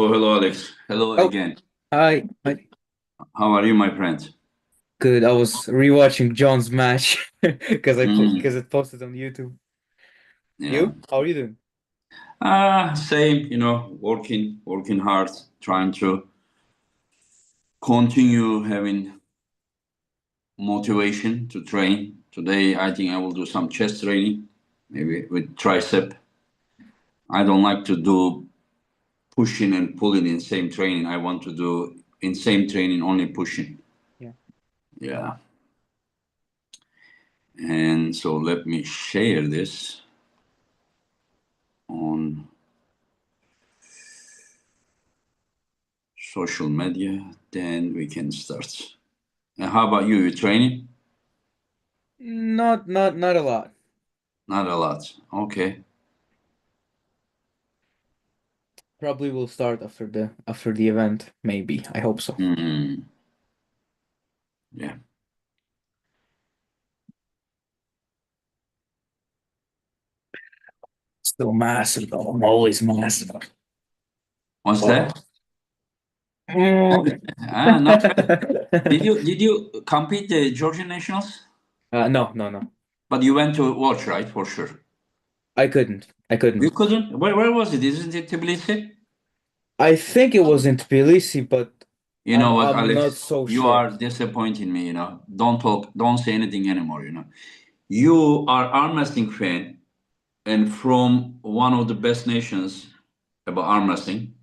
Hello, Alex. Hello Oh, again. hi. Hi. How are you, my friend? Good. I was rewatching John's match because Mm, it posted on YouTube. yeah. You? How are you doing? Same, working hard, trying to continue having motivation to train. Today, I think I will do some chest training, maybe with tricep. I don't like to do pushing and pulling in same training. I want to do in same training only pushing. Yeah. Yeah. And so let me share this on social media, then we can start. And how about you? You training? Not a lot. Not a lot. Okay. Probably will start after the event, maybe. I hope so. Mm, yeah. Still massive though. I'm always massive. What's Oh. that? Not bad. Did you compete the Georgian nationals? No, no, no. But you went to watch, right? For sure. I couldn't. I You couldn't. couldn't. Where was it? Isn't it Tbilisi? I think it was in Tbilisi, but You I'm know what, I'm not Alex? so You sure. are disappointing me. Don't talk. Don't say anything anymore. You are arm wrestling fan and from one of the best nations about arm wrestling.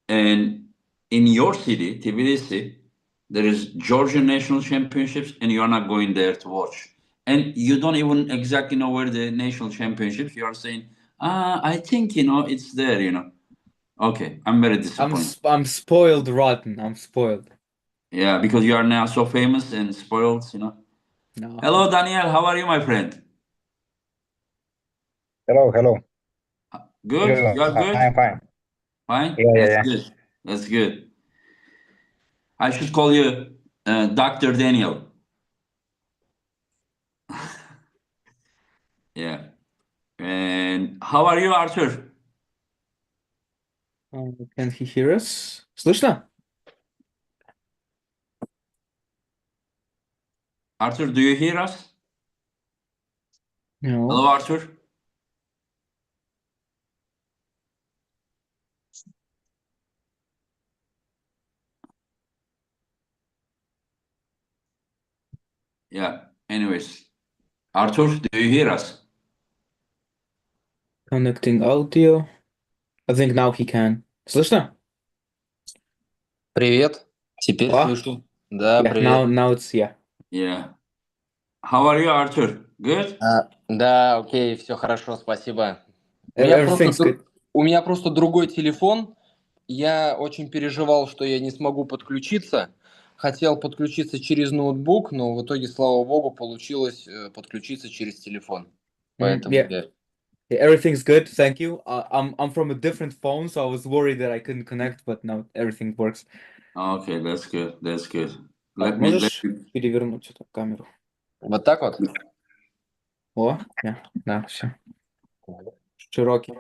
And in your city, Tbilisi, there is Georgian national championships, and you are not going there to watch. And you don't even exactly know where the national championships. You are saying, I think it's there. Okay, I'm very disappointed. I'm spoiled rotten. I'm spoiled. Yeah, because you are now so famous and spoiled. No. Hello, Daniel. How are you, my friend? Hello, hello. Good. Good. You are I'm good. fine. Fine. Yeah, yeah, That's yeah. good. That's good. I should call you Dr. Daniel. Yeah. And how are you, Artur? Can he hear us? Слышно? Artur, do you hear us? No. Hello, Artur. Yeah. Anyways, Artur, do you hear us? Connecting audio. I think now he can. Слышно? Привет, теперь Ah, слышу. Да, yeah. Now привет. now it's yeah. Yeah. How are you, Artur? Good? Да, окей, все хорошо, спасибо. У меня просто, Everything's good. у меня просто другой телефон. Я очень переживал, что я не смогу подключиться. Хотел подключиться через ноутбук, но в итоге, слава богу, получилось подключиться через телефон. Поэтому Yeah. Yeah, everything's good. Thank you. I'm from a different phone, so I was worried that I couldn't connect, but now everything works. Okay, that's good. That's good. Так, Let me let можешь me. перевернуть эту камеру? Вот так вот. О, yeah. Да, все. Широкий.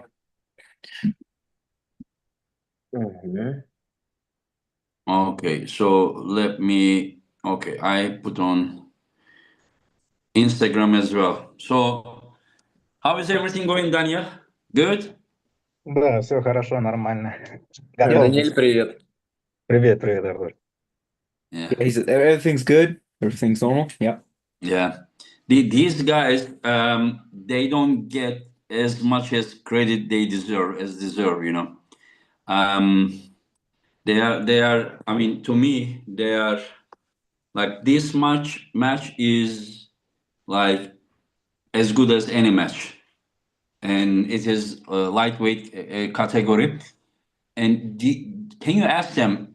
Мгм. Okay, so let me. Okay, I put on Instagram as well. So, how is everything going, Daniel? Good? Да, все хорошо, нормально. Yeah. Готов. Даниэль, привет. Привет, привет, Артур. Yeah. Yeah, he said everything's good. Everything's normal. Yeah. Yeah. These guys, they don't get as much as credit they deserve. Um, they are, I mean, to me, they are like this match is like as good as any match. And it is a lightweight category. And can you ask them,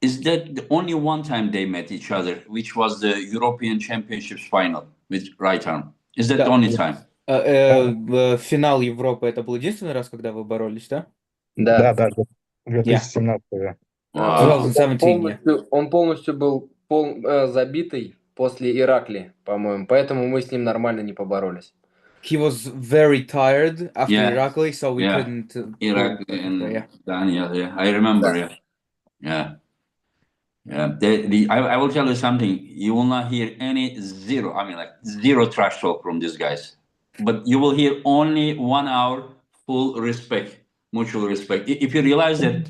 is that the only one time they met each other, which was the European Championships final with right arm? Is that the Да. only time? Да, Финал Европы это был единственный раз, когда вы боролись, да? Да. да, да, Yeah. 2017. Он, Wow. он 2017, yeah. полностью, он полностью был забитый после Иракли, по-моему, поэтому мы с ним нормально не поборолись. he was very tired after Yeah. Irakli, so we Yeah. couldn't Iraq pull him. and Yeah. Daniel. Yeah, I remember. Да. Yeah. I will tell you something. You will not hear any zero. I mean, like zero trash talk from these guys. But you will hear only 1 hour full respect, mutual respect. If you realize that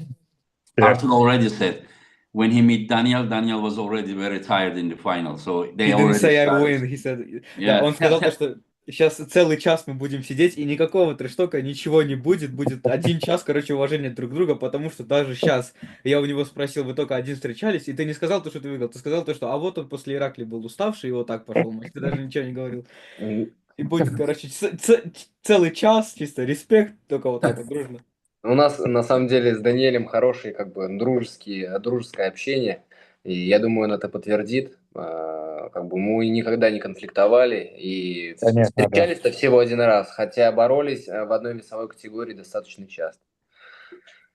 Yeah. Artur already said when he meet Daniel, Daniel was already very tired in the final. So He they didn't already say I started. win, he said... Да, Yeah. он сказал то, что сейчас целый час мы будем сидеть, и никакого трэш-тока, ничего не будет. Будет 1 час, короче, уважения друг к другу, потому что даже сейчас я у него спросил, вы только один встречались, и ты не сказал то, что ты выиграл, ты сказал то, что а вот он после Иракли был уставший, и вот так пошел матч. Ты даже ничего не говорил. И будет, короче, целый час, чисто респект, только вот так вот, дружно. У нас на самом деле с Даниэлем хорошее как бы дружеское общение, и я думаю, он это подтвердит. Как бы мы никогда не конфликтовали и Конечно, да. встречались-то всего один раз, хотя боролись в одной весовой категории достаточно часто.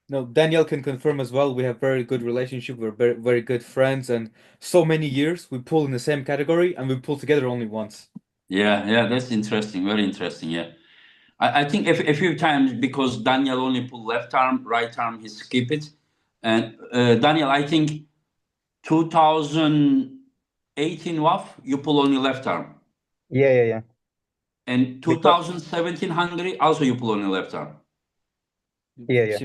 No, Daniel can confirm as well. We have very good relationship. We're very, very good friends, and so many years we pull in the same category, and we pull together only once. Yeah, that's interesting. Very interesting. Yeah. I think a few times because Daniel only pull left arm, right arm, he skip it. And Daniel, I think 2018 WAF, you pull only left arm. Yeah. And Because 2017 Hungary, also you pull only left arm. Yeah.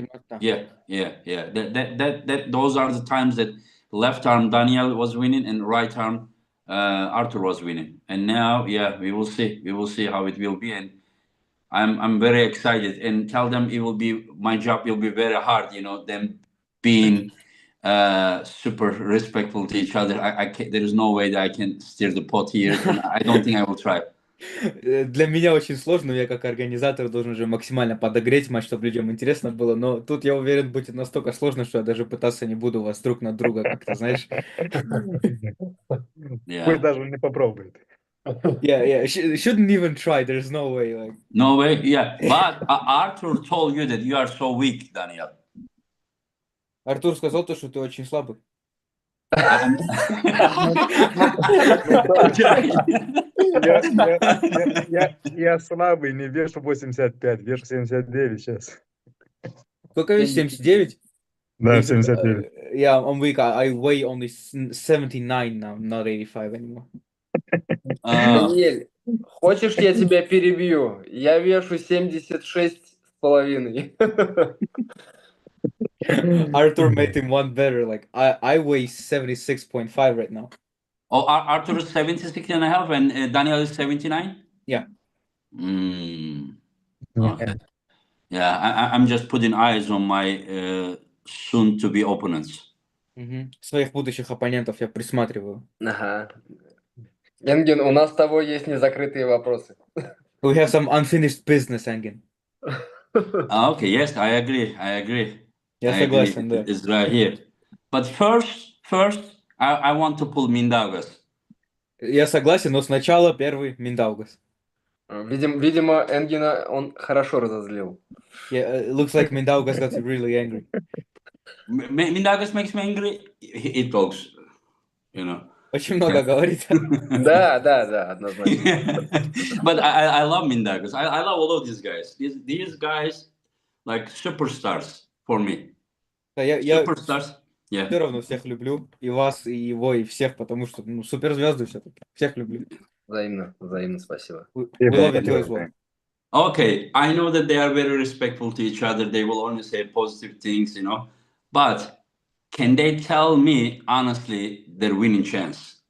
Yeah. That those are the times that left arm Daniel was winning and right arm Artur was winning. And now, yeah, we will see. We will see how it will be. And I'm very excited. And tell them it will be my job will be very hard. You know, them being super respectful to each other. I can't, there is no way that I can steer the pot here, and I don't think I will try. Для меня очень сложно, но я как организатор должен же максимально подогреть матч, чтобы людям интересно было, но тут я уверен, будет настолько сложно, что я даже пытаться не буду вас друг на друга как-то, знаешь. Пусть даже не попробует. Yeah, shouldn't even try, there's no way, like. No way, yeah. But Artur told you that you are so weak, Daniel. Артур сказал то, что ты очень слабый. Я слабый, не вешу 85, вешу 79 сейчас. Сколько весишь? 79? Да, 79. Yeah, I'm weak. I weigh only 79 now, not 85 anymore. Даниэль, хочешь, я тебя перебью? Я вешу 76,5. Artur made him one better. Like I weigh 76.5 right now. Oh, Artur is 76.5 and Daniel is 79? Yeah. Okay. Yeah, I'm just putting eyes on my soon-to-be opponents. Своих будущих оппонентов я присматриваю. Ага. Энген, у нас с тобой есть незакрытые вопросы. We have some unfinished business, Engin. Okay, yes, I agree. Я согласен, да. It's right here. But first, I want to pull Mindaugas. Я согласен, но сначала первый Mindaugas. Видимо, Энгена он хорошо разозлил. Yeah, it looks like Mindaugas got really angry. Mindaugas makes me angry. He talks, you know. Очень много говорит. Да, однозначно. But I love Mindaugas. I love all of these guys. These guys, like superstars for me. Я Superstars. Yeah. все равно всех люблю. И вас, и его, и всех, потому что суперзвезды все-таки. Всех люблю. Взаимно, спасибо. We love you too as well. Okay, I know that they are very respectful to each other. They will only say positive things, you know. But can they tell me honestly their winning chance?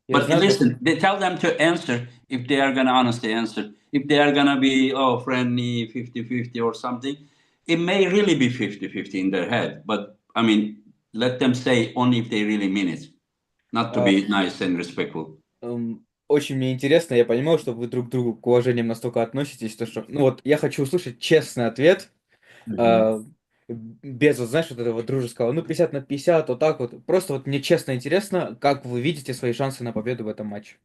But listen, they tell them to answer if they are gonna honestly answer. If they are gonna be friendly 50-50 or something, it may really be 50-50 in their head. But I mean, let them say only if they really mean it, not to be nice and respectful. Очень мне интересно, я понимаю, что вы друг к другу к уважениям настолько относитесь, то что, ну вот, я хочу услышать честный ответ, без, вот, знаешь, вот этого дружеского, 50/50, вот так вот. Просто вот мне честно интересно, как вы видите свои шансы на победу в этом матче.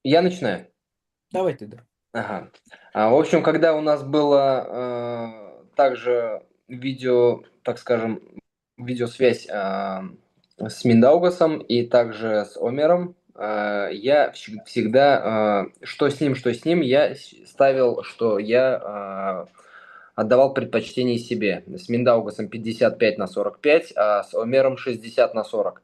Я начинаю. Давай ты, да. Ага. В общем, когда у нас было также видеосвязь с Миндаугасом и также с Омером, я всегда, что с ним, я ставил, что я отдавал предпочтение себе. С Миндаугасом 55/45, а с Омером 60/40.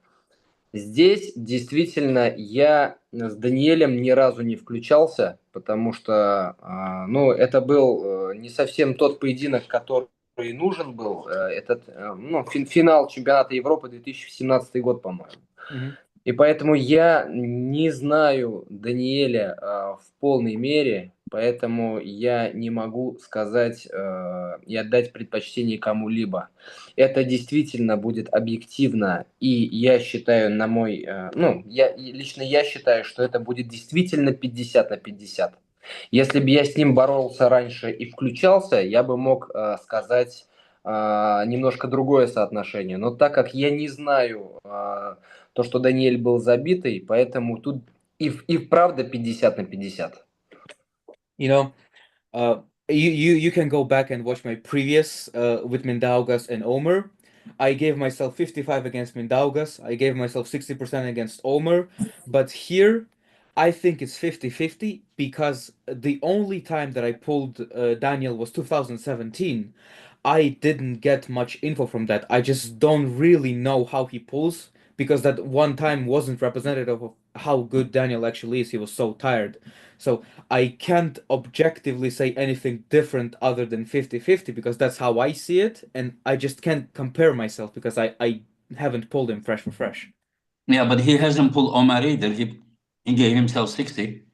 Здесь действительно я с Даниэлем ни разу не включался, потому что ну, это был не совсем тот поединок, который нужен был. Ну, финал чемпионата Европы 2017 год, по-моему. Мгм. И поэтому я не знаю Даниэля в полной мере, поэтому я не могу сказать и отдать предпочтение кому-либо. Это действительно будет объективно, и я считаю, лично я считаю, что это будет действительно 50/50. Если бы я с ним боролся раньше и включался, я бы мог сказать немножко другое соотношение. Но так как я не знаю то, что Даниэль был забитый, поэтому тут и вправду 50/50. You know, you can go back and watch my previous with Mindaugas and Omer. I gave myself 55 against Mindaugas. I gave myself 60% against Omer. But here, I think it's 50-50 because the only time that I pulled Daniel was 2017. I didn't get much info from that. I just don't really know how he pulls because that one time wasn't representative of how good Daniel actually is. He was so tired. So I can't objectively say anything different other than 50-50 because that's how I see it. And I just can't compare myself because I haven't pulled him fresh for fresh. Yeah, but he hasn't pulled Omar either. He gave himself 60.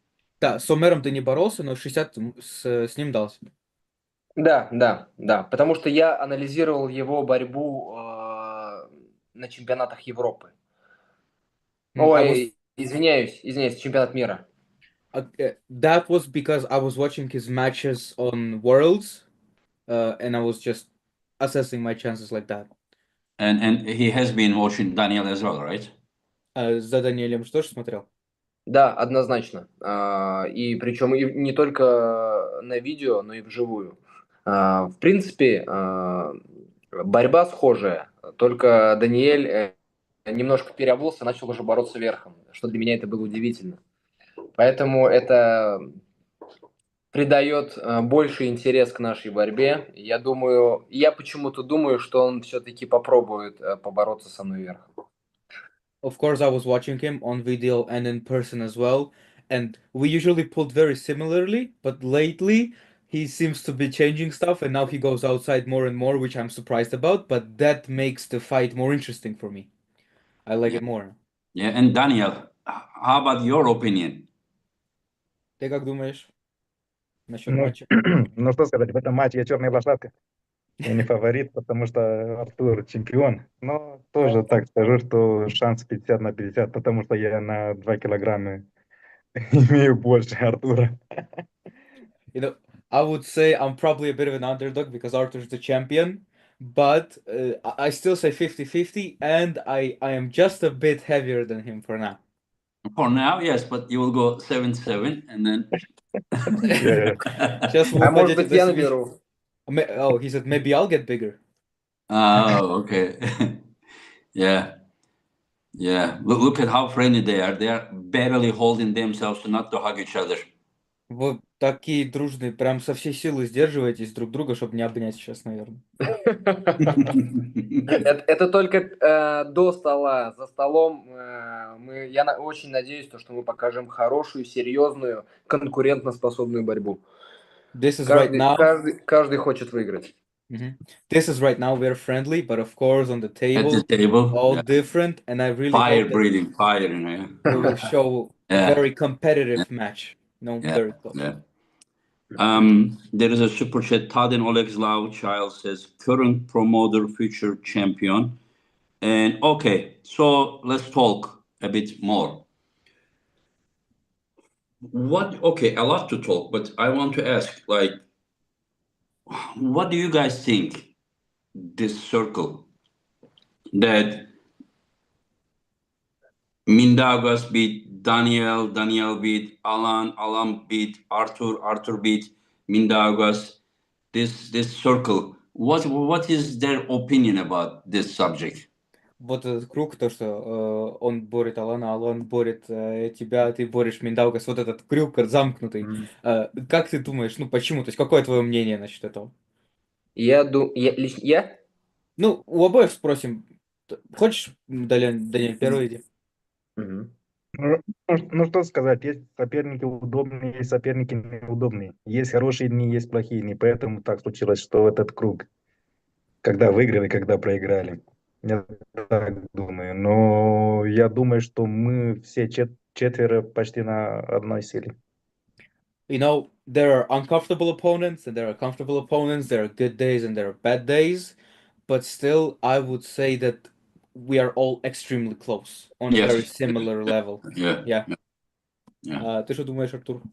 Да, с Омером ты не боролся, но 60 с ним дался. Да, потому что я анализировал его борьбу на чемпионатах Европы. Ой, извиняюсь, чемпионат мира. That was because I was watching his matches on Worlds, and I was just assessing my chances like that. And he has been watching Daniel as well, right? За Даниэлем что же смотрел? Да, однозначно. И причем и не только на видео, но и вживую. В принципе, борьба схожая, только Даниэль немножко переобулся, начал уже бороться верхом, что для меня это было удивительно. Поэтому это придает больший интерес к нашей борьбе. Я почему-то думаю, что он все-таки попробует побороться со мной верхом. Of course, I was watching him on video and in person as well, and we usually pulled very similarly, but lately he seems to be changing stuff, and now he goes outside more and more, which I'm surprised about, but that makes the fight more interesting for me. I like it more. Yeah, and Daniel, how about your opinion? Ты как думаешь насчет Ну, матча? ну что сказать, в этом матче я черная лошадка. Я не фаворит, потому что Артур чемпион. Но тоже так скажу, что шанс 50/50, потому что я на 2 килограмма имею больше Артура. You know, I would say I'm probably a bit of an underdog because Artur's the champion, but I still say 50-50, and I am just a bit heavier than him for now. For now, yes, but you will go 7-7, and then. Я- Сейчас вы А может упадете быть, до я 7. наберу. Oh, he said maybe I'll get bigger. Oh, okay. Yeah. Yeah. Look at how friendly they are. They are barely holding themselves not to hug each other. Вот такие дружные, прям со всей силы сдерживаетесь друг друга, чтобы не обнять сейчас, наверное. Это только до стола. За столом я очень надеюсь, что мы покажем хорошую, серьезную, конкурентоспособную борьбу. This is right now. Каждый хочет выиграть. This is right now we're friendly, but of course on the At table, the table, all yeah. different, and I really Fire hope that breathing, fire, you know. we will show a Yeah. very competitive match. No, Yeah, very close. yeah. There is a super chat. Tadin Olexlau Child says current promoter, future champion. And okay, so let's talk a bit more. Okay, a lot to talk, but I want to ask, like, what do you guys think this circle that Mindaugas beat Daniel, Daniel beat Alan, Alan beat Artur, Artur beat Mindaugas, this circle, what is their opinion about this subject? вот этот круг, то, что он борет Алана, Алан борет тебя, ты борешь Миндаугас, вот этот круг замкнутый. Как ты думаешь, ну почему? То есть какое твое мнение насчет этого? Я? Ну, у обоих спросим. Хочешь, Даниэль, первый иди? Мгм. Ну, что сказать, есть соперники удобные, есть соперники неудобные. Есть хорошие дни, есть плохие дни. Поэтому так случилось, что этот круг, когда выиграли, когда проиграли. Я так думаю. Но я думаю, что мы все четверо почти на одной силе. You know, there are uncomfortable opponents and there are comfortable opponents. There are good days and there are bad days. But still, I would say that we are all extremely close on a very Yes. similar level. Yeah. Yeah. Yeah. Ты что думаешь, Артур?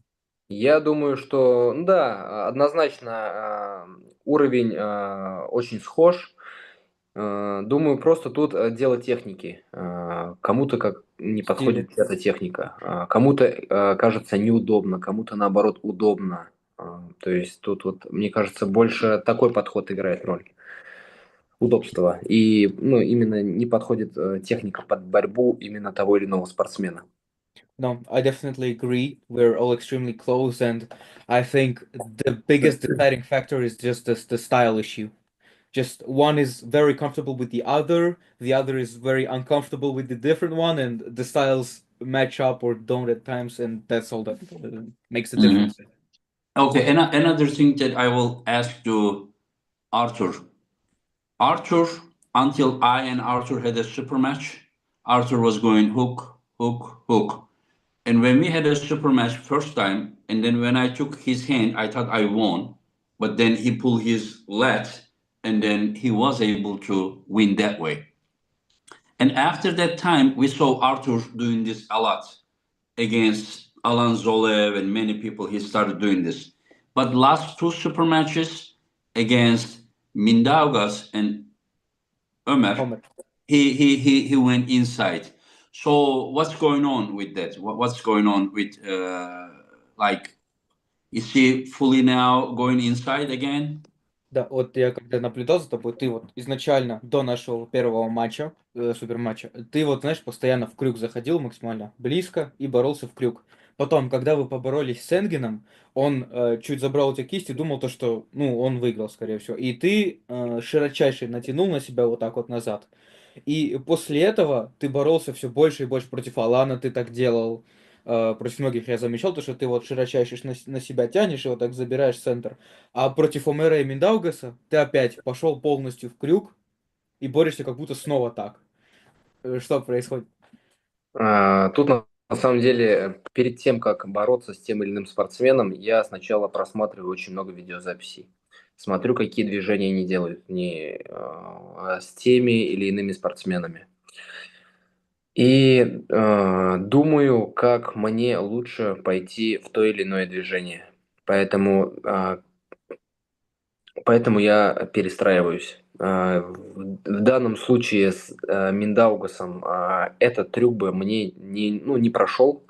Я думаю, что, ну да, однозначно уровень очень схож. Думаю, просто тут дело техники. Кому-то как не Стилю. подходит эта техника, кому-то кажется неудобно, кому-то наоборот удобно. То есть тут вот, мне кажется, больше такой подход играет роль. Удобства. И ну, именно не подходит техника под борьбу именно того или иного спортсмена. No, I definitely agree. We're all extremely close, and I think the biggest deciding factor is just the style issue. Just one is very comfortable with the other is very uncomfortable with the different one, and the styles match up or don't at times, and that's all that makes a Mhm. difference. Okay. And another thing that I will ask to Arthur. Arthur, until I and Arthur had a super match, Arthur was going hook, hook, hook. And when we had a super match first time, and then when I took his hand, I thought I won. But then he pulled his lat, and then he was able to win that way. And after that time, we saw Arthur doing this a lot against Alan Zolev and many people. He started doing this. But last two super matches against Mindaugas and Ömer, Homer. he went inside. So what's going on with that? What's going on with like is he fully now going inside again? Да, вот я когда наблюдал за тобой, ты вот изначально до нашего первого матча, суперматча, ты вот, знаешь, постоянно в крюк заходил максимально близко и боролся в крюк. Потом, когда вы поборолись с Энгином, он чуть забрал у тебя кисть и думал то, что, ну, он выиграл, скорее всего. И ты широчайше натянул на себя вот так вот назад. И после этого ты боролся все больше и больше против Алана, ты так делал. Против многих я замечал, то, что ты вот широчайше на себя тянешь и вот так забираешь центр. А против Омера и Миндаугаса ты опять пошел полностью в крюк и борешься как будто снова так. Что происходит? Тут на самом деле перед тем, как бороться с тем или иным спортсменом, я сначала просматриваю очень много видеозаписей. Смотрю, какие движения они делают с теми или иными спортсменами. И думаю, как мне лучше пойти в то или иное движение. Поэтому, поэтому я перестраиваюсь. В данном случае с Миндаугасом этот трюк бы мне не прошел,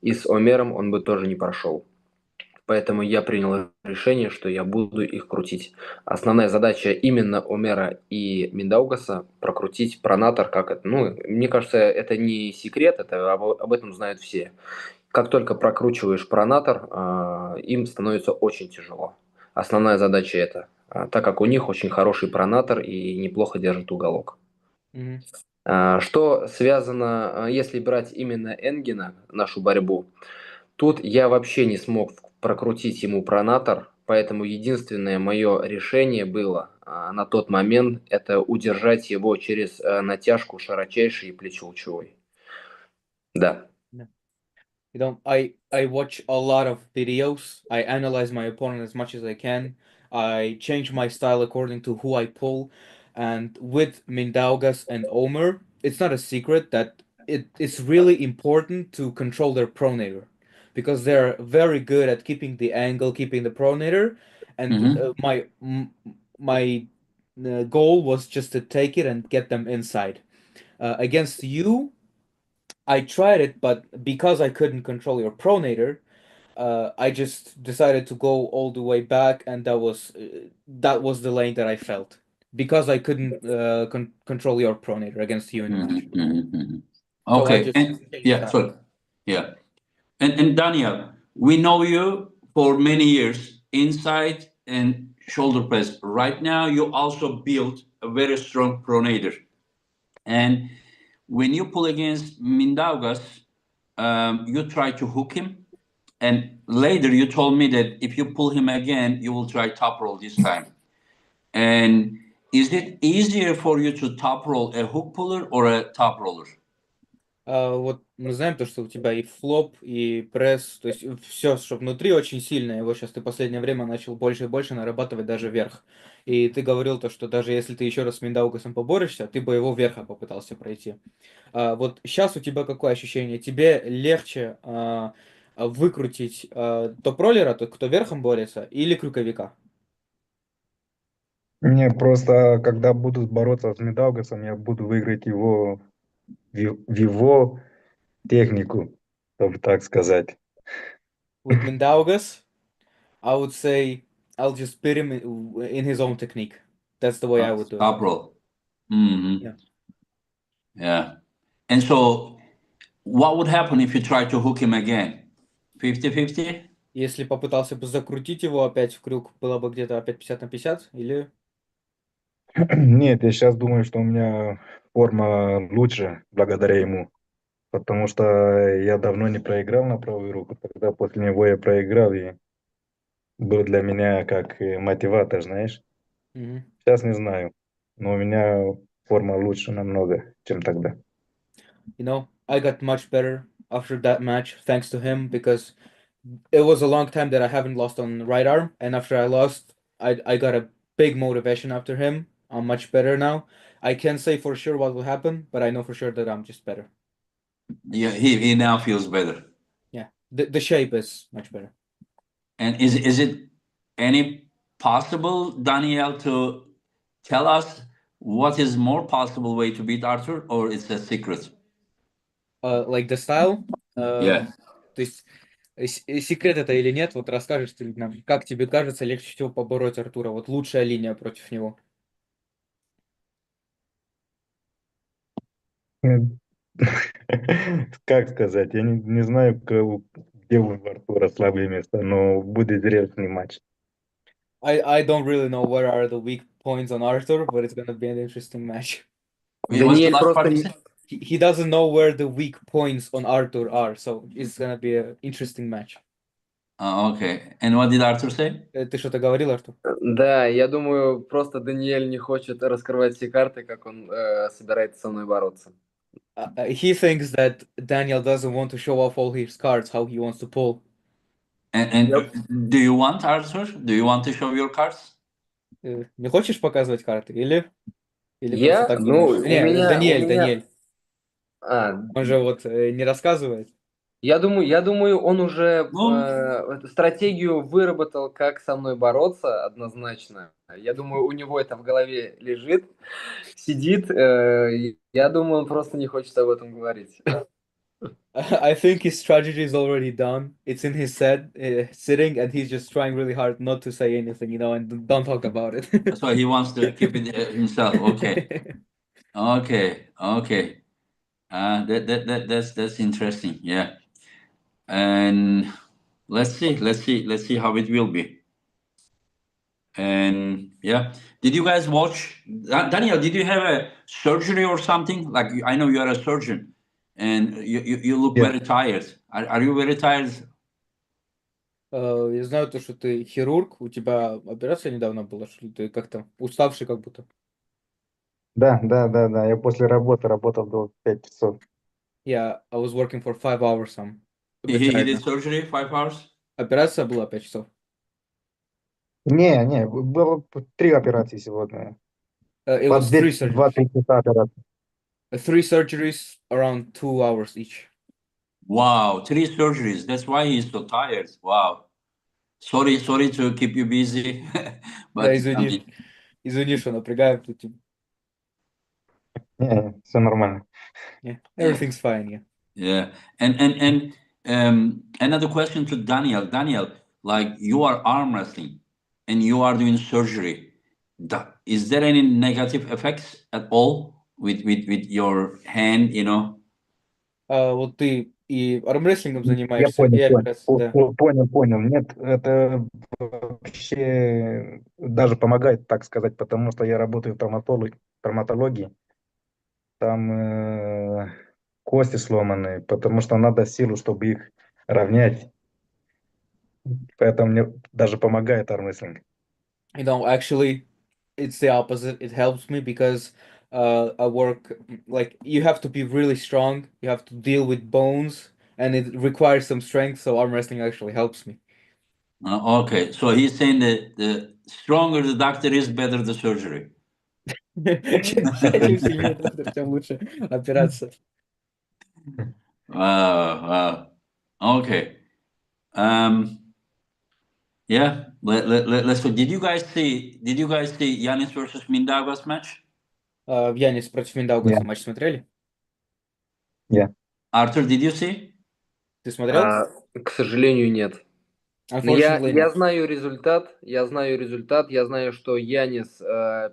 и с Омером он бы тоже не прошел. Поэтому я принял решение, что я буду их крутить. Основная задача именно Омера и Миндаугаса прокрутить пронатор, как это. Ну, мне кажется, это не секрет, это об этом знают все. Как только прокручиваешь пронатор, им становится очень тяжело. Основная задача это, так как у них очень хороший пронатор и неплохо держит уголок. Мгм. Что связано, если брать именно Энгена, нашу борьбу, тут я вообще не смог прокрутить ему пронатор, поэтому единственное мое решение было на тот момент это удержать его через натяжку широчайшей и плечелчевой. Да. Да. You know, I watch a lot of videos. I analyze my opponent as much as I can. I change my style according to who I pull. And with Mindaugas and Omer, it's not a secret that it's really important to control their pronator because they're very good at keeping the angle, keeping the pronator. And Mhm. my goal was just to take it and get them inside. Against you, I tried it, but because I couldn't control your pronator, I just decided to go all the way back, and that was the lane that I felt. because I couldn't control your pronator against you in the match. So I Okay, just and changed yeah, style. sorry, yeah, and Daniel, we know you for many years inside and shoulder press. Right now, you also built a very strong pronator, and when you pull against Mindaugas, you try to hook him, and later you told me that if you pull him again, you will try top roll this time. And is it easier for you to top roll a hook puller or a top roller? Вот мы знаем то, что у тебя и флоп, и пресс, то есть все, что внутри очень сильное. Его сейчас ты последнее время начал больше и больше нарабатывать даже вверх. И ты говорил то, что даже если ты еще раз с Миндаугасом поборешься, ты бы его вверха попытался пройти. Вот сейчас у тебя какое ощущение? Тебе легче выкрутить топ-роллера, тот, кто верхом борется, или крюковика? Не, просто когда буду бороться с Медаугасом, я буду выиграть его в его технику, чтобы так сказать. With Mindaugas, I would say I'll just beat him in his own technique. That's the way I would do it. Top roll. Mm-hmm. Yeah. Yeah. And so, what would happen if you try to hook him again? 50-50? Если попытался бы закрутить его опять в крюк, было бы где-то опять 50 на 50, или... Нет, я сейчас думаю, что у меня форма лучше благодаря ему, потому что я давно не проиграл на правую руку, тогда после него я проиграл, и был для меня как мотиватор, знаешь. Мгм. Сейчас не знаю, но у меня форма лучше намного, чем тогда. You know, I got much better after that match thanks to him because it was a long time that I haven't lost on the right arm, and after I lost, I got a big motivation after him. I'm much better now. I can't say for sure what will happen, but I know for sure that I'm just better. Yeah, he now feels better. Yeah, the shape is much better. And is it any possible, Daniel, to tell us what is more possible way to beat Arthur, or it's a secret? Like the style. Yeah. То есть секрет это или нет? Вот расскажешь ты нам, как тебе кажется легче всего побороть Артура? Вот лучшая линия против него. Как сказать, я не знаю, где у Артура слабые места, но будет интересный матч. I don't really know where are the weak points on Arthur, but it's gonna be an interesting match. Wait, what's the Даниэль last part просто you не... said? He doesn't know where the weak points on Arthur are, so it's gonna be an interesting match. Okay. And what did Arthur say? Ты что-то говорил, Артур? Да, я думаю, просто Даниэль не хочет раскрывать все карты, как он собирается со мной бороться. He thinks that Daniel doesn't want to show off all his cards, how he wants to pull. And Yep. do you want, Arthur? Do you want to show your cards? Не хочешь показывать карты? Или просто Я? так Ну, думаешь? у Не, меня... Даниэль. А, Он же вот не рассказывает. я думаю, он уже Ну. эту стратегию выработал, как со мной бороться однозначно. Я думаю, у него это в голове лежит, сидит. Я думаю, он просто не хочет об этом говорить. I think his strategy is already done. It's in his head, sitting, and he's just trying really hard not to say anything, and don't talk about it. That's why he wants to keep it himself. Okay. Okay. That's interesting. Yeah. And let's see how it will be. And yeah, did you guys watch Daniel? Did you have a surgery or something? Like I know you are a surgeon, and you look Yeah. very tired. Are you very tired? Я знаю то, что ты хирург, у тебя операция недавно была, что ли? Ты как-то уставший как будто. Да, я после работы работал до 5 часов. Yeah, I was working for 5 hours. I'm a bit He tired did now. surgery 5 hours. Операция была 5 часов. Не, было 3 операции сегодня. It По was 3 surgeries. 2-3 часа операции. 3 surgeries around 2 hours each. Wow, 3 surgeries. That's why he's so tired. Wow. Sorry to keep you busy, but Да, I извини, что напрягаем тут. Не, все нормально. Yeah, everything's fine, yeah. yeah. And another question to Daniel. Daniel, like you are arm wrestling and you are doing surgery. is there any negative effects at all with your hand, you know? Вот ты и армрестлингом Я занимаешься, понял, и операцией, да. понял. Нет, это вообще даже помогает, так сказать, потому что я работаю в травматологии. Там кости сломаны, потому что надо силу, чтобы их равнять. Поэтому мне даже помогает армрестлинг. You know, actually, it's the opposite. It helps me because I work like you have to be really strong. You have to deal with bones, and it requires some strength. So arm wrestling actually helps me. Okay, so he's saying that the stronger the doctor is, better the surgery. Чем сильнее доктор, тем лучше операция. Okay. Yeah. Let's go. Did you guys see Yanis versus Mindaugas match? Янис против Миндаугаса матч смотрели? Yeah. Artur, did you see? Ты смотрел? К сожалению, нет. Но Unfortunately, я no. знаю результат, я знаю, что Янис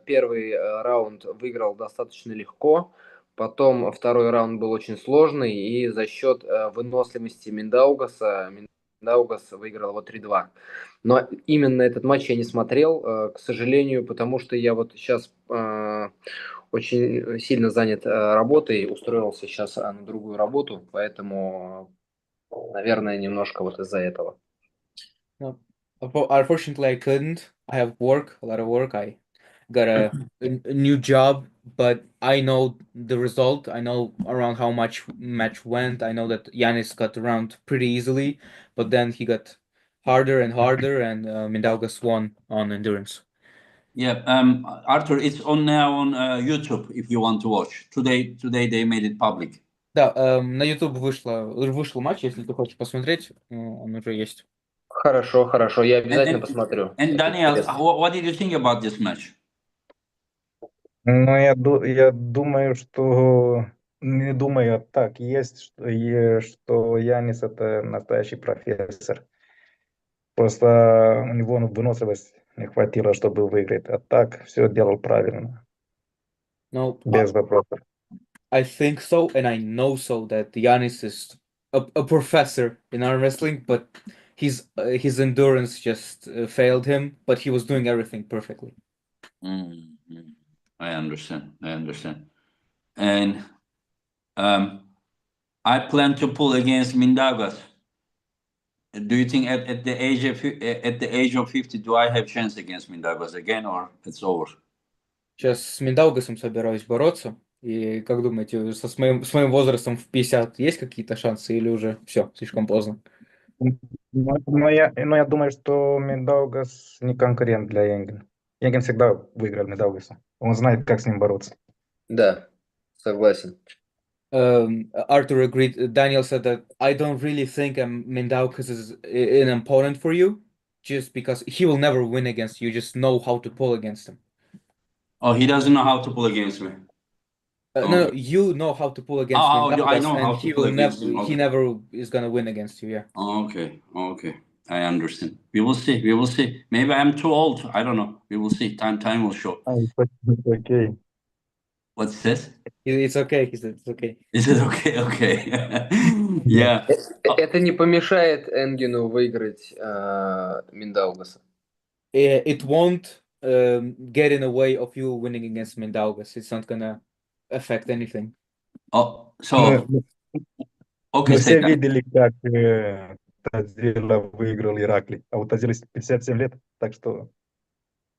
первый раунд выиграл достаточно легко, потом второй раунд был очень сложный, и за счет выносливости Миндаугас выиграл его 3-2. Но именно этот матч я не смотрел, к сожалению, потому что я вот сейчас очень сильно занят работой, устроился сейчас на другую работу, поэтому, наверное, немножко вот из-за этого. No. Unfortunately, I couldn't. I have work, a lot of work. I got a new job, but I know the result. I know around how much match went. I know that Yanis got around pretty easily, but then he got harder and harder, and Mindaugas won on endurance. Yeah. Arthur, it's on now on YouTube if you want to watch. Today they made it public. Да, на YouTube вышел матч, если ты хочешь посмотреть, он уже есть. Хорошо, я обязательно посмотрю. And Daniel, what did you think about this match? Ну, я думаю, что не думаю, а так есть, что Янис это настоящий профессор. Просто у него выносливость не хватило, чтобы выиграть. А так все делал правильно, No, без вопросов. I think so, and I know so that Giannis is a professor in arm wrestling, but his endurance just failed him. But he was doing everything perfectly. Mm-hmm. I understand. And I plan to pull against Mindaugas. Do you think at the age of 50, do I have chance against Mindaugas again, or it's over? Сейчас с Миндаугасом собираюсь бороться. И как думаете, с моим возрастом в 50 есть какие-то шансы или уже все, слишком поздно? Но я думаю, что Миндаугас не конкурент для Йенген. Йенген всегда выиграл Миндаугаса. Он знает, как с ним бороться. Да, согласен. Artur agreed. Daniel said that I don't really think Mindaugas is an opponent for you, just because he will never win against you. Just know how to pull against him. Oh, he doesn't know how to pull against me. No, Okay. you know how to pull against I Mindaugas, know how and to he pull will against never him. he Okay. never is gonna win against you. Yeah. Okay. I understand. We will see. Maybe I'm too old. I don't know. We will see. Time will show. Окей. What's this? It's okay. He said it's okay. Is it okay? Okay. Yeah. Это не помешает Энгину выиграть Миндаугаса. It won't get in the way of you winning against Mindaugas. It's not gonna affect anything. Oh, Мы, so okay. мы Say все that. видели, как Тазила выиграл Иракли. А у Тазила 57 лет, так что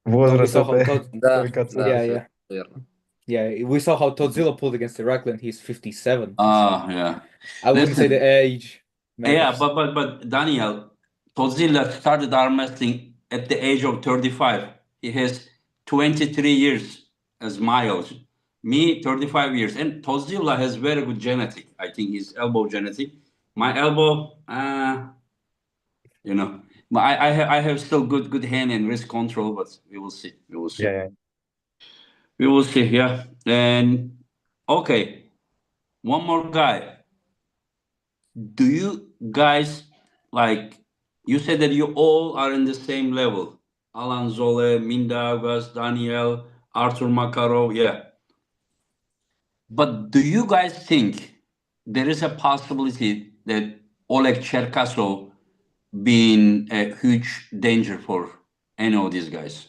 No, we возраст saw how это Todd. Да, только Yeah, все yeah, верно. yeah. We saw how Todzilla pulled against Irakli, and he's 57. Yeah. I wouldn't say the age Yeah, matters. but Daniel, Todzilla started arm wrestling at the age of 35. He has 23 years as miles. Me, 35 years. And Todzilla has very good genetic. I think his elbow genetic. My elbow, you know, I have still good hand and wrist control, but we will see. Я- We will see. Yeah. And okay, one more guy. Do you guys like? You said that you all are in the same level. Alan Zole, Mindaugas, Daniel, Artur Makarov, yeah. But do you guys think there is a possibility that Oleg Cherkasov being a huge danger for any of these guys?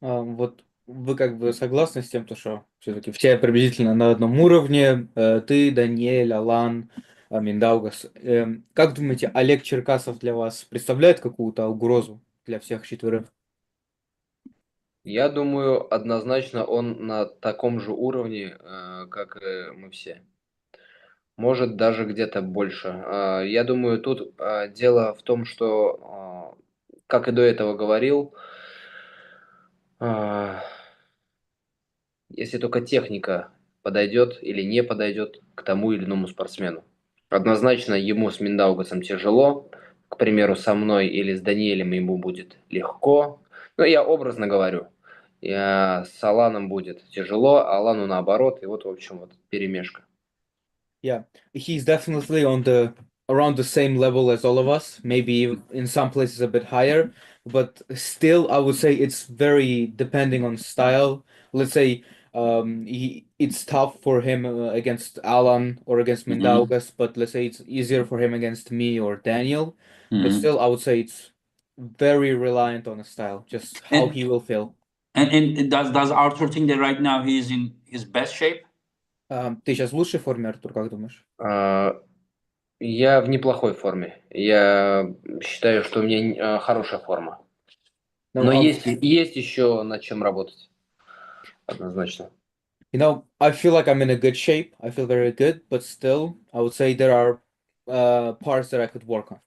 Вот вы как бы согласны с тем, то, что все-таки все приблизительно на одном уровне, ты, Даниэль, Алан, Миндаугас. Как думаете, Олег Черкасов для вас представляет какую-то угрозу для всех четверых? Я думаю, однозначно он на таком же уровне, как и мы все. Может, даже где-то больше. Я думаю, тут дело в том, что, как и до этого говорил, а, если только техника подойдет или не подойдет к тому или иному спортсмену. Однозначно ему с Миндаугасом тяжело, к примеру, со мной или с Даниэлем ему будет легко. Ну, я образно говорю. С Аланом будет тяжело, а Алану наоборот. И вот, в общем, вот перемешка. Yeah, he's definitely on the around the same level as all of us, maybe in some places a bit higher, but still I would say it's very depending on style. Let's say it's tough for him against Alan or against Mindaugas, but let's say it's easier for him against me or Daniel. But still, I would say it's very reliant on the style, just how he will feel. And does Arthur think that right now he is in his best shape? Ты сейчас в лучшей форме, Артур, как думаешь? Я в неплохой форме. Я считаю, что у меня хорошая форма. No, Но есть еще над чем работать. Однозначно. You know, I feel like I'm in a good shape. I feel very good, but still, I would say there are parts that I could work on.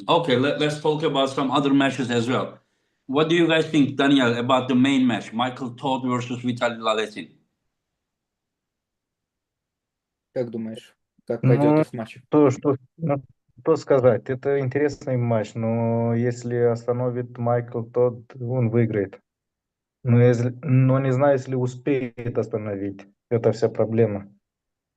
Okay, let's talk about some other matches as well. What do you guys think, Daniel, about the main match, Michael Todd versus Vitaly Laletin? Как думаешь, как пойдет Ну, этот матч? что сказать? Это интересный матч, но если остановит Майкл, то он выиграет. Но не знаю, если успеет остановить. Это вся проблема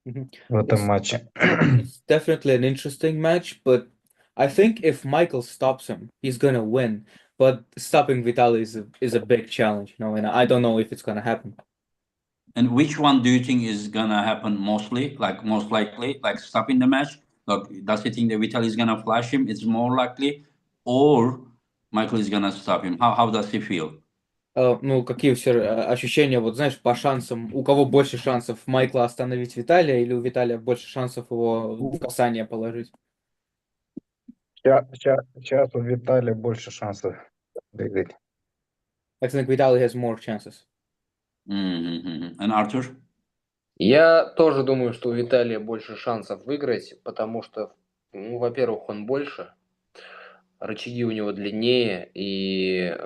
в этом It's матче. it's definitely an interesting match, but I think if Michael stops him, he's gonna win. But stopping Vitaly is a big challenge, you know, and I don't know if it's gonna happen. And which one do you think is gonna happen mostly, like most likely, like stopping the match? Like, does he think that Vitaly is gonna flash him? It's more likely, or Michael is gonna stop him. How does he feel? Ну, какие все ощущения, вот знаешь, по шансам, у кого больше шансов Майкла остановить Виталия или у Виталия больше шансов его в касание положить? Сейчас у Виталия больше шансов выиграть. I think Vitaly has more chances. And Arthur? Я тоже думаю, что у Виталия больше шансов выиграть, потому что, ну, во-первых, он больше, рычаги у него длиннее, и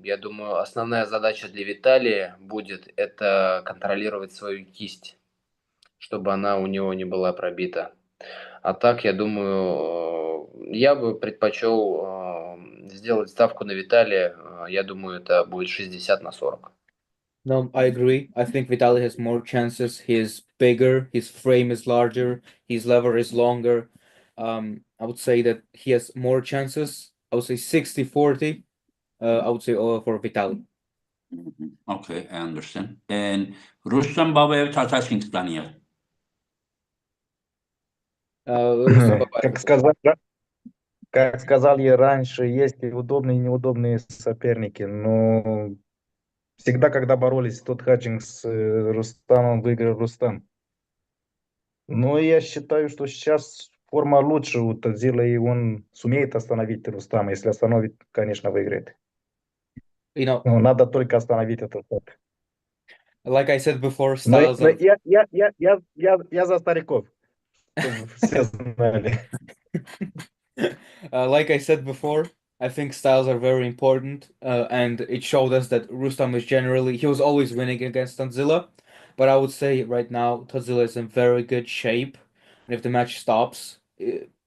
я думаю, основная задача для Виталия будет это контролировать свою кисть, чтобы она у него не была пробита. А так, я думаю, я бы предпочел сделать ставку на Виталия. Я думаю, это будет 60/40. No, I agree. I think Vitaly has more chances. He's bigger, his frame is larger, his lever is longer. I would say that he has more chances. I would say 60-40. I would say for Vitaly. Okay, I understand. And Ruslan Babayev Tatashins, Daniel. Rustam Babayev. Как сказал я раньше, есть и удобные, и неудобные соперники. Но всегда, когда боролись тот Хатчинг с Рустамом, выиграл Рустам. Но я считаю, что сейчас форма лучше у Тадзила, и он сумеет остановить Рустама. Если остановит, конечно, выиграет. You know, Но надо только остановить этот ход. like I said before, Но styles are... я за стариков, чтобы все знали. Like I said before, I think styles are very important, and it showed us that Rustam is generally, he was always winning against Tanzila, but I would say right now Tanzila is in very good shape, and if the match stops,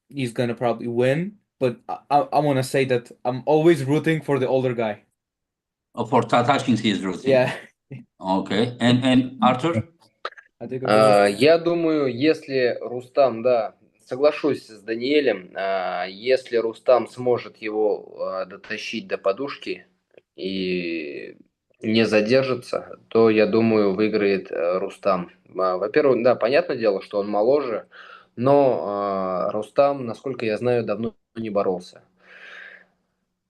he's gonna probably win. But I want to say that I'm always rooting for the older guy. For Tatashins, he is rooting. Yeah. Okay. And Arthur? А ты как думаешь? Я думаю, если Рустам, да, Соглашусь с Даниэлем. Если Рустам сможет его дотащить до подушки и не задержится, то, я думаю, выиграет Рустам. Во-первых, да, понятное дело, что он моложе, но Рустам, насколько я знаю, давно не боролся.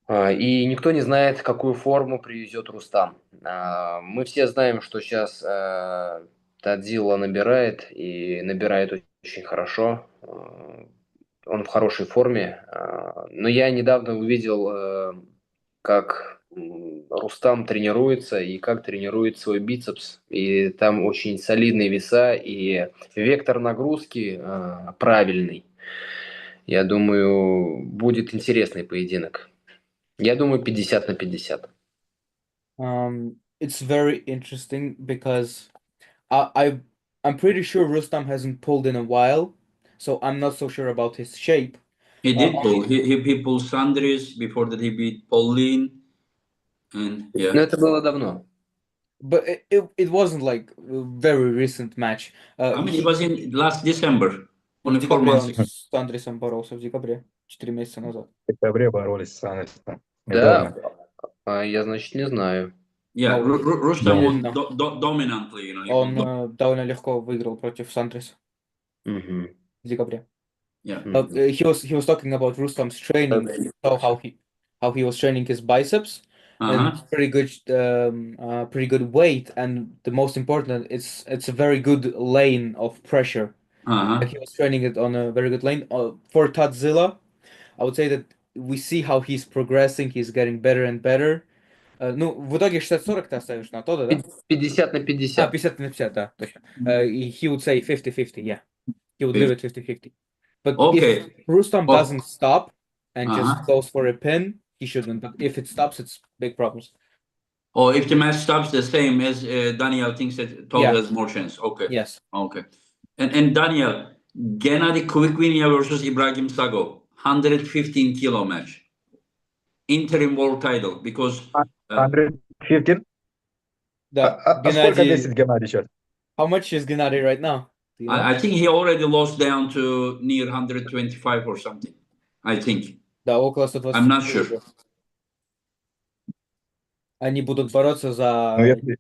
И никто не знает, какую форму привезет Рустам. Мы все знаем, что сейчас Тадзилла набирает, и набирает очень хорошо. Он в хорошей форме. Но я недавно увидел, как Рустам тренируется и как тренирует свой бицепс. И там очень солидные веса, и вектор нагрузки правильный. Я думаю, будет интересный поединок. Я думаю, 50/50. It's very interesting because I, I I'm pretty sure Rustam hasn't pulled in a while, so I'm not so sure about his shape. He did pull. Only- He pulled Sandris before that. He beat Pauline, and Но yeah. это было давно. but it wasn't like a very recent match. I mean, it was in last December, В only 4 декабре months он ago. с Андресом боролся, в декабре, 4 месяца назад. В декабре боролись с Аннесом. Да, Недавно. я, значит, не знаю. Yeah, No, Rustam won именно. dominantly. You know, he Он won. довольно легко выиграл против Сандреса Мгм. в декабре. Yeah. Мгм. He was talking about Rustam's training, so how he was training his biceps, and Uh-huh. pretty good weight, and the most important, it's a very good lane of pressure. Uh-huh. Like he was training it on a very good lane. For Tadzilla, I would say that we see how he's progressing, he's getting better and better. Ну, в итоге 60-40 ты оставишь на то, да? 50/50. 50/50, да, точно. He would say 50/50, yeah. He would give it 50/50. But Okay. if Rustam Oh. doesn't stop and just Uh-huh. goes for a pin, he shouldn't. But if it stops, it's big problems. Or if the match stops the same as Daniel thinks that Todd Yeah. has more chance. Okay. Yes. Okay. And Daniel, Gennady Quickvinia versus Ibrahim Sago, 115 kilo match. Interim world title because 115? Да. Сколько Геннадий. весит Геннадий сейчас? How much is Gennady right now? Do you know? I think he already lost down to near 125 or something. I think. Да, около 120. I'm not sure. Они будут бороться за Ну, если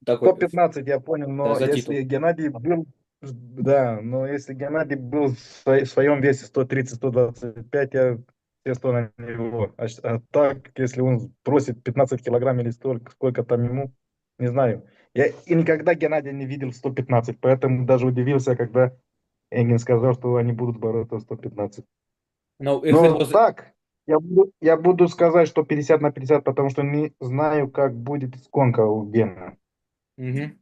такой 115, я понял, да, но за если титул. Геннадий был, да, но если Геннадий был в своем весе 130-125, я все 100 на него. А так, если он просит 15 килограмм или столько, сколько там ему, не знаю. Я и никогда Геннадия не видел в 115, поэтому даже удивился, когда Энгин сказал, что они будут бороться в 115. No, if it Но was... так, я буду сказать, что 50/50, потому что не знаю, как будет сконка у Гена. Mhm.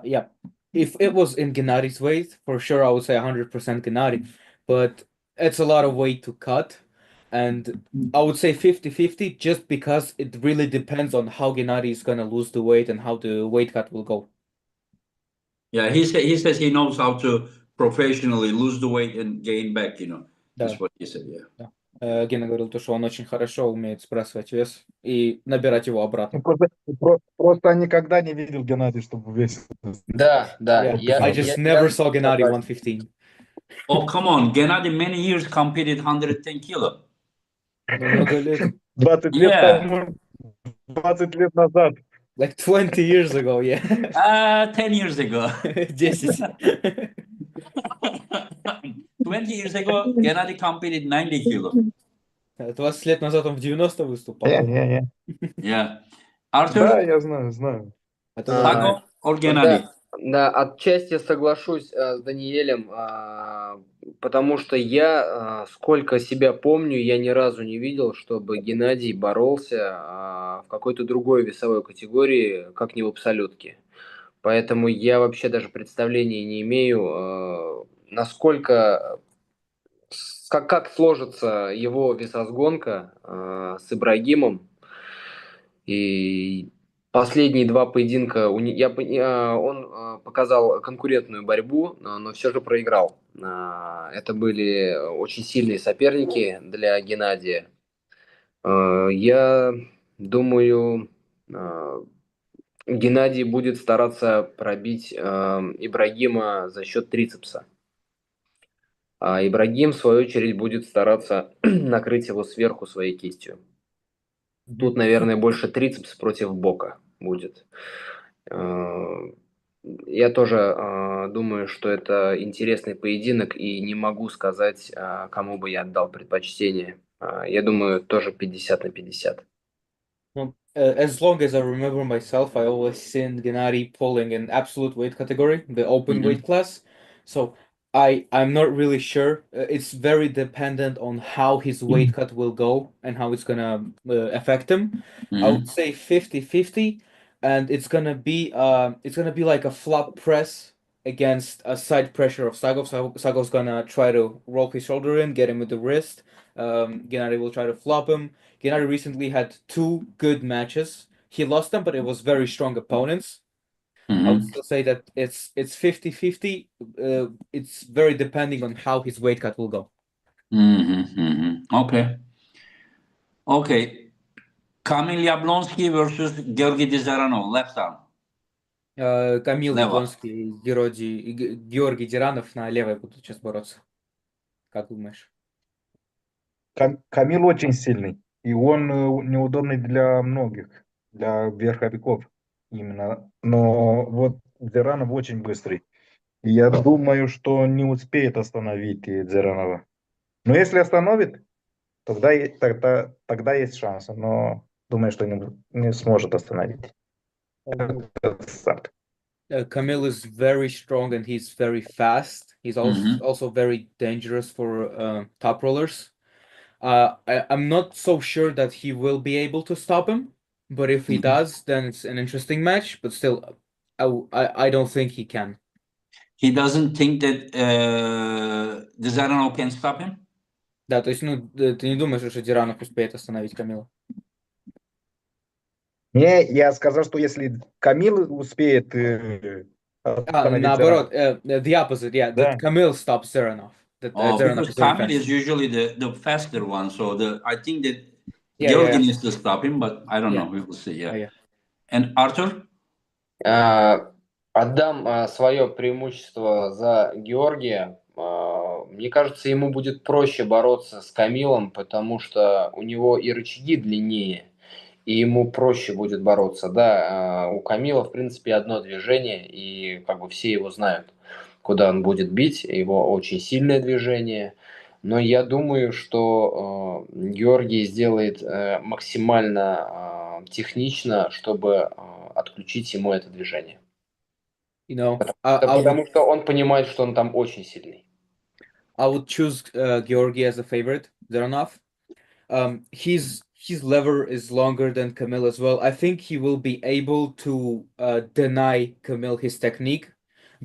Yeah. If it was in Gennady's weight, for sure I would say 100% Gennady, but it's a lot of weight to cut. And I would say 50/50 just because it really depends on how Gennady is going to lose the weight and how the weight cut will go. Yeah, he says he knows how to professionally lose the weight and gain back, you know. That's Да. what he said, yeah. Да. Гена говорил то, что он очень хорошо умеет сбрасывать вес и набирать его обратно. Просто я никогда не видел Геннадия, чтобы весил. Да, да. Yeah. I just never saw Gennady 115. Oh, come on. Gennady many years competed 110 kilo. Ну, много лет. 20 лет Yeah. тому, 20 лет назад. Like 20 years ago, yeah. 10 years ago. 10. 20 years ago, Gennady competed 90 kilo. 20 лет назад он в 90 выступал. Yeah. Artur, Да, я знаю. Sago or Gennady? Да, отчасти соглашусь с Даниэлем, потому что я, сколько себя помню, я ни разу не видел, чтобы Геннадий боролся в какой-то другой весовой категории, как не в абсолютке. Поэтому я вообще даже представления не имею, насколько, как сложится его весосгонка с Ибрагимом. И последние два поединка он показал конкурентную борьбу, но все же проиграл. Это были очень сильные соперники для Геннадия. Я думаю, Геннадий будет стараться пробить Ибрагима за счет трицепса. А Ибрагим, в свою очередь, будет стараться накрыть его сверху своей кистью. Тут, наверное, больше трицепс против бока будет. Я тоже думаю, что это интересный поединок, и не могу сказать, кому бы я отдал предпочтение. Я думаю, тоже 50/50. Well, as long as I remember myself, I always seen Gennady pulling in absolute weight category, the open Mhm. weight class. So I'm not really sure. It's very dependent on how his weight cut will go and how it's gonna affect him. I would Mhm. say 50-50, and it's gonna be like a flop press against a side pressure of Sagov. Sagov's gonna try to roll his shoulder in, get him with the wrist. Gennady will try to flop him. Gennady recently had two good matches. He lost them, but it was very strong opponents. I would Mhm. still say that it's 50-50. It's very depending on how his weight cut will go. Mhm. Mhm. Okay. Okay. Kamil Yablonski versus Georgi Dizaranov, left arm. Камил Лево. Яблонский и Георгий Диранов на левой будут сейчас бороться. Как думаешь? Камил очень сильный, и он неудобный для многих, для верховиков именно. Но вот Дзеранов очень быстрый. И я думаю, что не успеет остановить Дзеранова. Но если остановит, тогда есть шанс. Но думаю, что не сможет остановить этот старт. Camille is very strong and he's very fast. He's Mhm. also very dangerous for top rollers. I'm not so sure that he will be able to stop him, but if he Mhm. does, then it's an interesting match. But still, I don't think he can. He doesn't think that Dizaranov can stop him? Да, то есть, ну, ты не думаешь, что Диранов успеет остановить Камила? Я сказал, что если Камил успеет остановить Наоборот, Дзеранова, the opposite, yeah, that да. Camille stops Ziranov. That Oh, Ziranov because is very Kamil fast. is usually the faster one. So I think that Yeah. Georgi needs to stop him, but I don't Yeah. know. We will see. Yeah. Yeah. And Artur? Отдам свое преимущество за Георгия. Мне кажется, ему будет проще бороться с Камилом, потому что у него и рычаги длиннее, и ему проще будет бороться. Да, у Камила, в принципе, одно движение, и как бы все его знают, куда он будет бить. Его очень сильное движение. Но я думаю, что Георгий сделает максимально технично, чтобы отключить ему это движение. You know, Потому что он понимает, что он там очень сильный. I would choose Georgi as a favorite, Ziranov. His lever is longer than Camille as well. I think he will be able to deny Camille his technique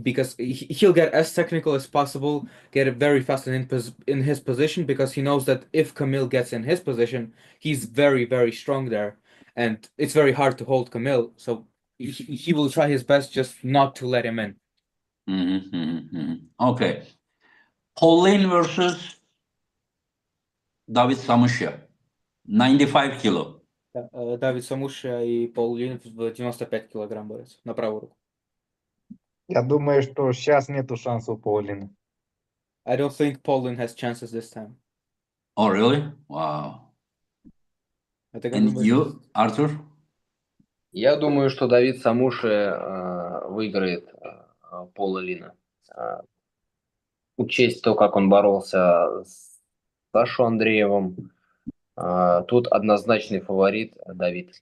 because he'll get as technical as possible, get it very fast in his position because he knows that if Camille gets in his position, he's very, very strong there. And it's very hard to hold Camille. So he will try his best just not to let him in. Okay. Pauline versus David Samusha. 95 kilo. Давид Самуша и Пол Лин в 95 килограмм борются на правую руку. Я думаю, что сейчас нету шансов у Паулина. I don't think Poland has chances this time. Oh, really? Wow. А ты как And думаешь? you, Arthur? Я думаю, что Давид Самуши выиграет Пола Лина. Учесть то, как он боролся с Сашой Андреевым, тут однозначный фаворит Давид.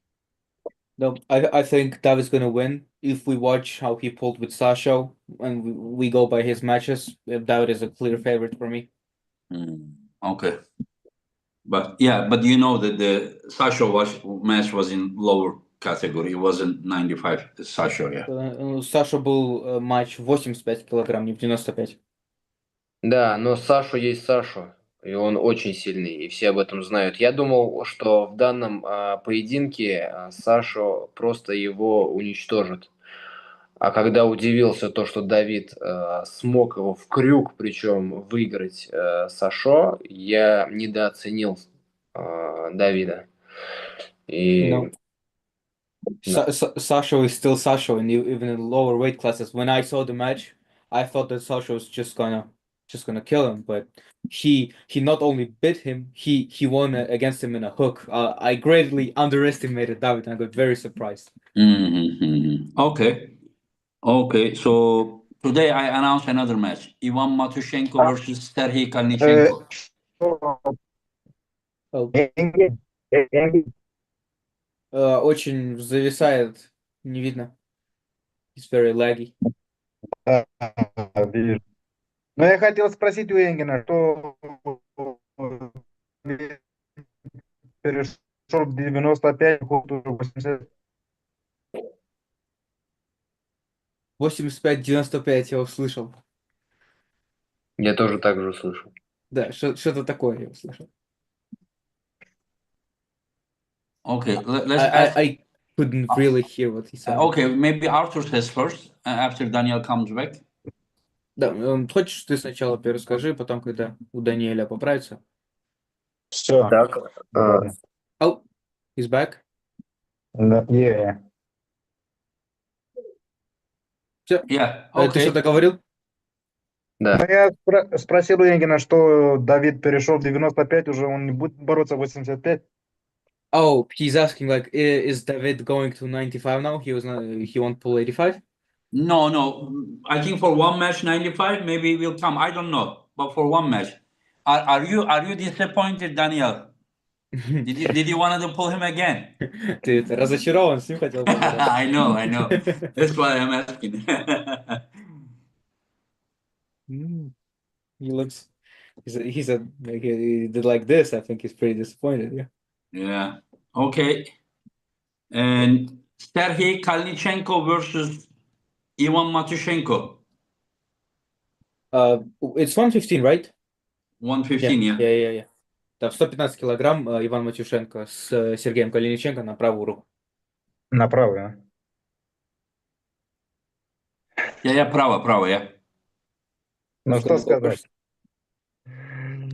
No, I think David's gonna win. If we watch how he pulled with Sasha and we go by his matches, David is a clear favorite for me. Okay. But you know that the Sasha match was in lower category. It wasn't 95 Sasha, yeah. У Саши был матч 85 килограмм, не в 95. Да, но Сашу есть Сашу, и он очень сильный, и все об этом знают. Я думал, что в данном поединке Сашу просто его уничтожит. А когда удивился то, что Давид смог его в крюк, причем выиграть Сашо, я недооценил Давида. И да. Sasha is still Sasha, and even in lower weight classes. When I saw the match, I thought that Sasha was just gonna just gonna kill him. But he not only bit him, he won against him in a hook. I greatly underestimated David, and I got very surprised. Okay. Okay. So today I announced another match: Ivan Matushenko versus Serhiy Kalnichenko. Oh, Деньги, деньги. очень зависает, не видно. It's very laggy. Да, вижу. Но я хотел спросить у Энгена, что перешел к 95, ход уже 80. 85-95 я услышал. Я тоже так же услышал. Да, что-то такое я услышал. Okay. Let's ask. I couldn't really hear what he said. Okay. Maybe Artur says first after Daniel comes back. Да, хочешь, ты сначала расскажи, потом, когда у Даниэля поправится. Все. Так, Ладно. Oh, he's back. Да, yeah. Все. Yeah. Ты Okay. что-то говорил? да. Ну, я спросил у Энгена, что Давид перешел в 95, уже он не будет бороться в 85. Oh, he's asking like, is David going to 95 now? He won't pull 85? No. I think for one match, 95, maybe he will come. I don't know, but for one match, are you disappointed, Daniel? Did you want to pull him again? Ты разочарован, с ним хотел побороться. I know. That's why I'm asking. He looks. He said like, he did like this. I think he's pretty disappointed. Yeah. Yeah. Okay. And Serhiy Kalnichenko versus Ivan Matushenko. It's 115, right? 115, yeah. Yeah. Да, в 115 килограмм Иван Матюшенко с Сергеем Калиниченко на правую руку. На правую. Yeah, право, yeah. Ну, что сказать?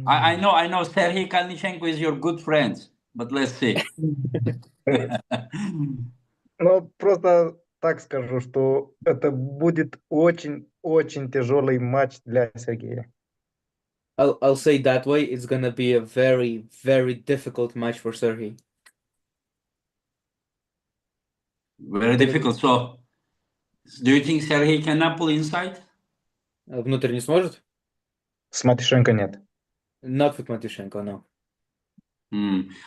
I know Serhiy Kalnichenko is your good friend, but let's see. Ну, просто так скажу, что это будет очень тяжелый матч для Сергея. I'll say that way. It's gonna be a very, very difficult match for Sergey. Very difficult. So, do you think Serhiy can pull inside? Внутрь не сможет? С Матюшенко нет. Not with Matyshenko, no.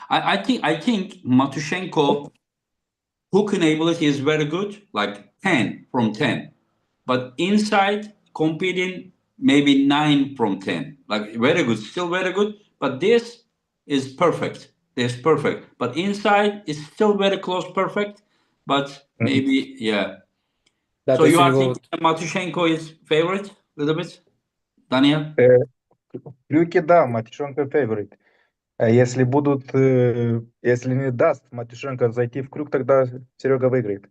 I think Matushenko hooking ability is very good, like 10 from 10. But inside competing, maybe 9 from 10. Like very good, still very good. But this is perfect. But inside is still very close, perfect. But maybe, yeah. Да, So то есть you у are него thinking Matushenko is favorite a little bit, Daniel? В крюке, да, Матюшенко фаворит. А если если не даст Матюшенко зайти в крюк, тогда Серега выиграет.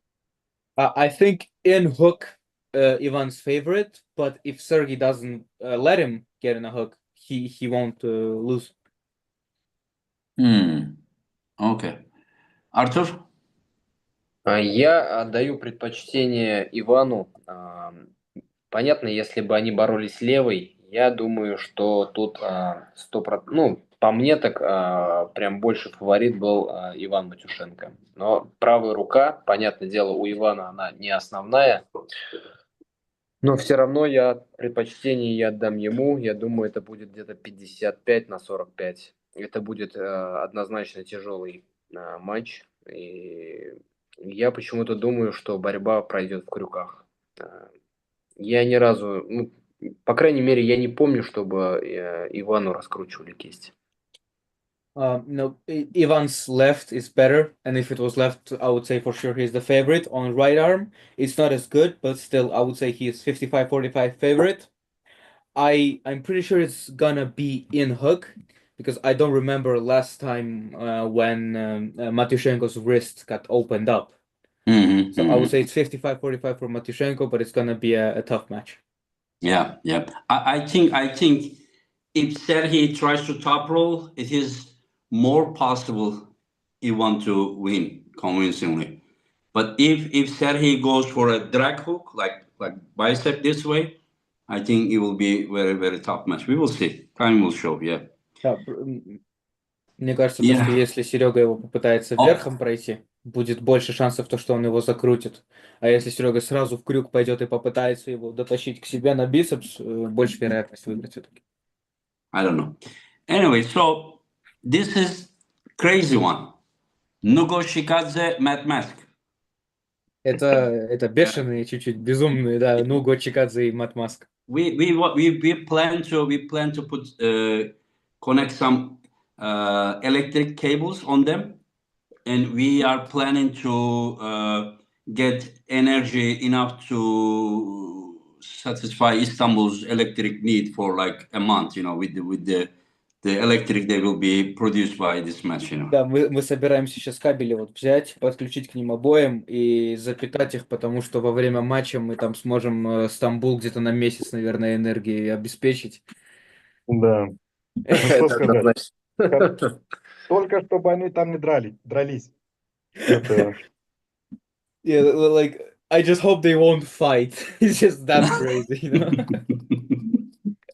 I think in hook, Ivan's favorite, but if Sergey doesn't let him get in a hook, he won't lose. Okay. Artur? Я отдаю предпочтение Ивану. Понятно, если бы они боролись левой, я думаю, что тут 100%, ну, по мне так прям больше фаворит был Иван Матюшенко. Но правая рука, понятное дело, у Ивана она не основная, но все равно предпочтение я отдам ему. Я думаю, это будет где-то 55-45. Это будет однозначно тяжелый матч. И я почему-то думаю, что борьба пройдет в крюках. Я ни разу, ну, по крайней мере, я не помню, чтобы Ивану раскручивали кисть. No, Ivan's left is better, and if it was left, I would say for sure he's the favorite. On right arm, it's not as good, but still, I would say he's 55-45 favorite. I'm pretty sure it's gonna be in hook, because I don't remember last time when Matyushenko's wrist got opened up. So I would say it's 55-45 for Matyushenko, but it's gonna be a tough match. Yeah. I think if Serhiy tries to top roll, it is more possible he want to win convincingly. But if Serhiy goes for a drag hook, like bicep this way, I think it will be very, very tough match. We will see. Time will show. Yeah. Да, мне кажется, то, что Yeah. если Серега его попытается Oh, верхом пройти, будет больше шансов, то, что он его закрутит. А если Серега сразу в крюк пойдет и попытается его дотащить к себе на бицепс, больше вероятность выиграть все-таки. I don't know. Anyway, so this is crazy one. Nugo Shikadze Matt Mask. Это бешеные, чуть-чуть безумные, да, Нуго, Чикадзе и Матмаск. We plan to put connect some electric cables on them, and we are planning to get energy enough to satisfy Istanbul's electric need for like a month. You know, with the electric they will be produced by this match. You know. Да, мы собираемся сейчас кабели вот взять, подключить к ним обоим и запитать их, потому что во время матча мы там сможем Стамбул где-то на месяц, наверное, энергии обеспечить. Да. Что Это сказать? однозначно. Только чтобы они там не дрались. Это... Yeah, like, I just hope they won't fight. It's just that crazy, you know?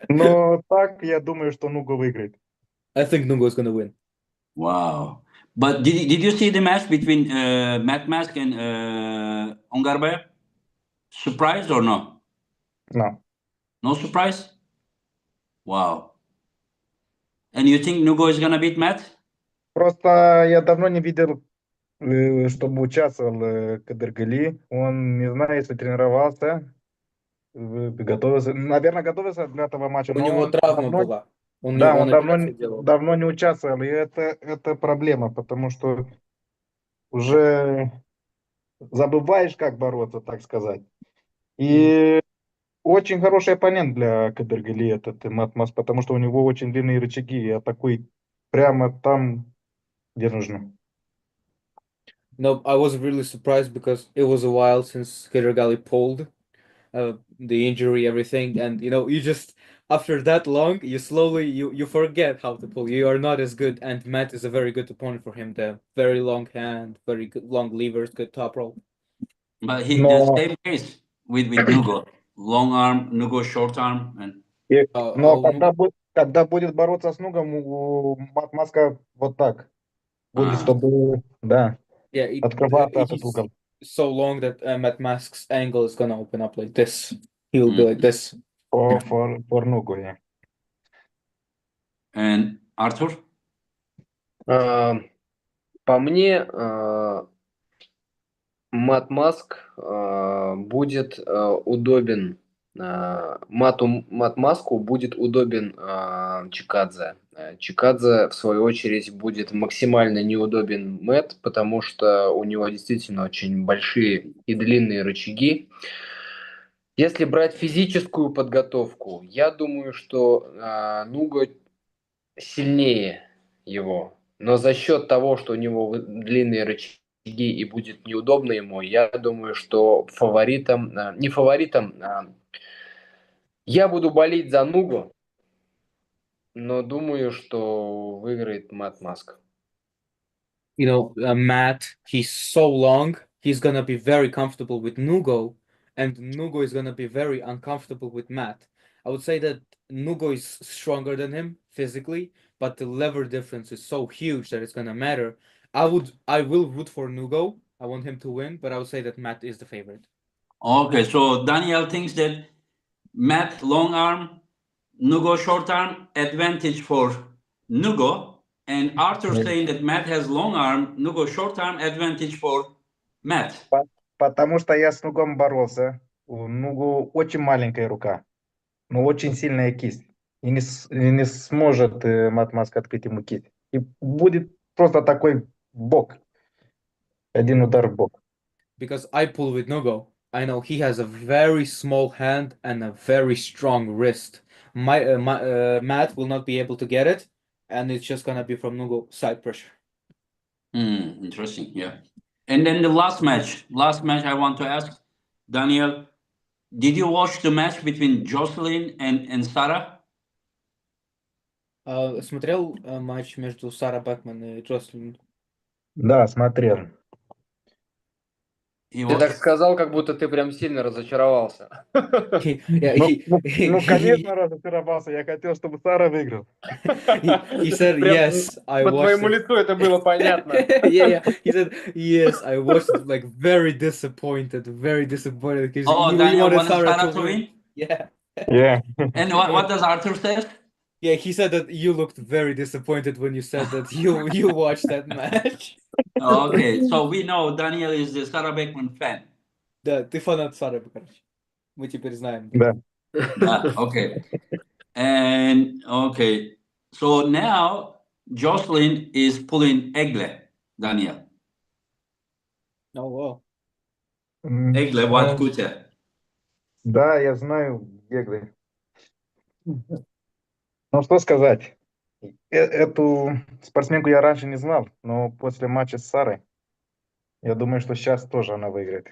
Но так, я думаю, что Нуго выиграет. I think Nungo's gonna win. Wow. But did you see the match between Matt Mask and Ongarbe? Surprised or no? No. No surprise? Wow. And you think Nugo is gonna beat Matt? Просто я давно не видел, чтобы участвовал Кадыргали. Он, не знаю, если тренировался, готовился. Наверное, готовился для этого матча, У но него он травма давно, была. да, Он он давно, операцию делал. давно не участвовал. И это проблема, потому что уже забываешь, как бороться, так сказать. И очень хороший оппонент для Кадыргали этот Матмас, потому что у него очень длинные рычаги и атакует прямо там, где нужно. No, I was really surprised because it was a while since Kedergali pulled the injury, everything, and you just after that long, you slowly you forget how to pull. You are not as good, and Matt is a very good opponent for him. The very long hand, very good long levers, good top roll. But he the Но, same case with Nugo. Long arm, Nugo short arm, and но Ну, когда будет бороться с Нугом, у Матмаска вот так будет, чтобы, да, yeah, открываться этот he's угол. so long that Matt Mask's angle is gonna open up like this. He will be like this. For Нугу, yeah. and Artur. По мне, Мат Маск будет удобен, Мат Маску будет удобен Чикадзе. Чикадзе, в свою очередь, будет максимально неудобен Мэтт, потому что у него действительно очень большие и длинные рычаги. Если брать физическую подготовку, я думаю, что Нуго сильнее его. Но за счет того, что у него длинные рычаги и будет неудобно ему, я думаю, что фаворитом, не фаворитом, я буду болеть за Нугу, но думаю, что выиграет Мат Маск. Matt, he's so long, he's gonna be very comfortable with Nugo, and Nugo is gonna be very uncomfortable with Matt. I would say that Nugo is stronger than him physically, but the lever difference is so huge that it's gonna matter. I will root for Nugo. I want him to win, but I would say that Matt is the favorite. Okay, so Daniel thinks that Matt long arm, Nugo short arm, advantage for Nugo, and Arthur saying that Matt has long arm, Nugo short arm, advantage for Matt. Потому что я с Нугом боролся. У Нугу очень маленькая рука, но очень сильная кисть. И не сможет Матмаск открыть ему кисть. И будет просто такой бок. Один удар в бок. Because I pull with Nugo, I know he has a very small hand and a very strong wrist. Matt will not be able to get it, and it's just gonna be from Nugo side pressure. Interesting, yeah. And then the last match I want to ask, Daniel, did you watch the match between Jocelyn and Sarah? Смотрел матч между Сара Бэкман и Джослин? Да, смотрел. He Ты was. так сказал, как будто ты прям сильно разочаровался. Yeah, Ну, конечно, разочаровался. Я хотел, чтобы Сара выиграл. he said, Прям yes, I по watched твоему it. лицу это было понятно. Yeah. He said, yes, I watched it, like, very disappointed, because Oh, he Daniel wanted wanted Sarah Sarah to to win. win. Yeah. Yeah. And what does Arthur say? Yeah, he said that you looked very disappointed when you said that you watched that match. Okay, so we know Daniel is the Sarah Beckman fan. Да, ты фанат Сары, короче. Мы теперь знаем. Да. Okay. And okay, so now Jocelyn is pulling Egle, Daniel. Oh, wow. Egle, Ну, what good? да, я знаю Геглы. Ну, что сказать. Эту спортсменку я раньше не знал, но после матча с Сарой, я думаю, что сейчас тоже она выиграет.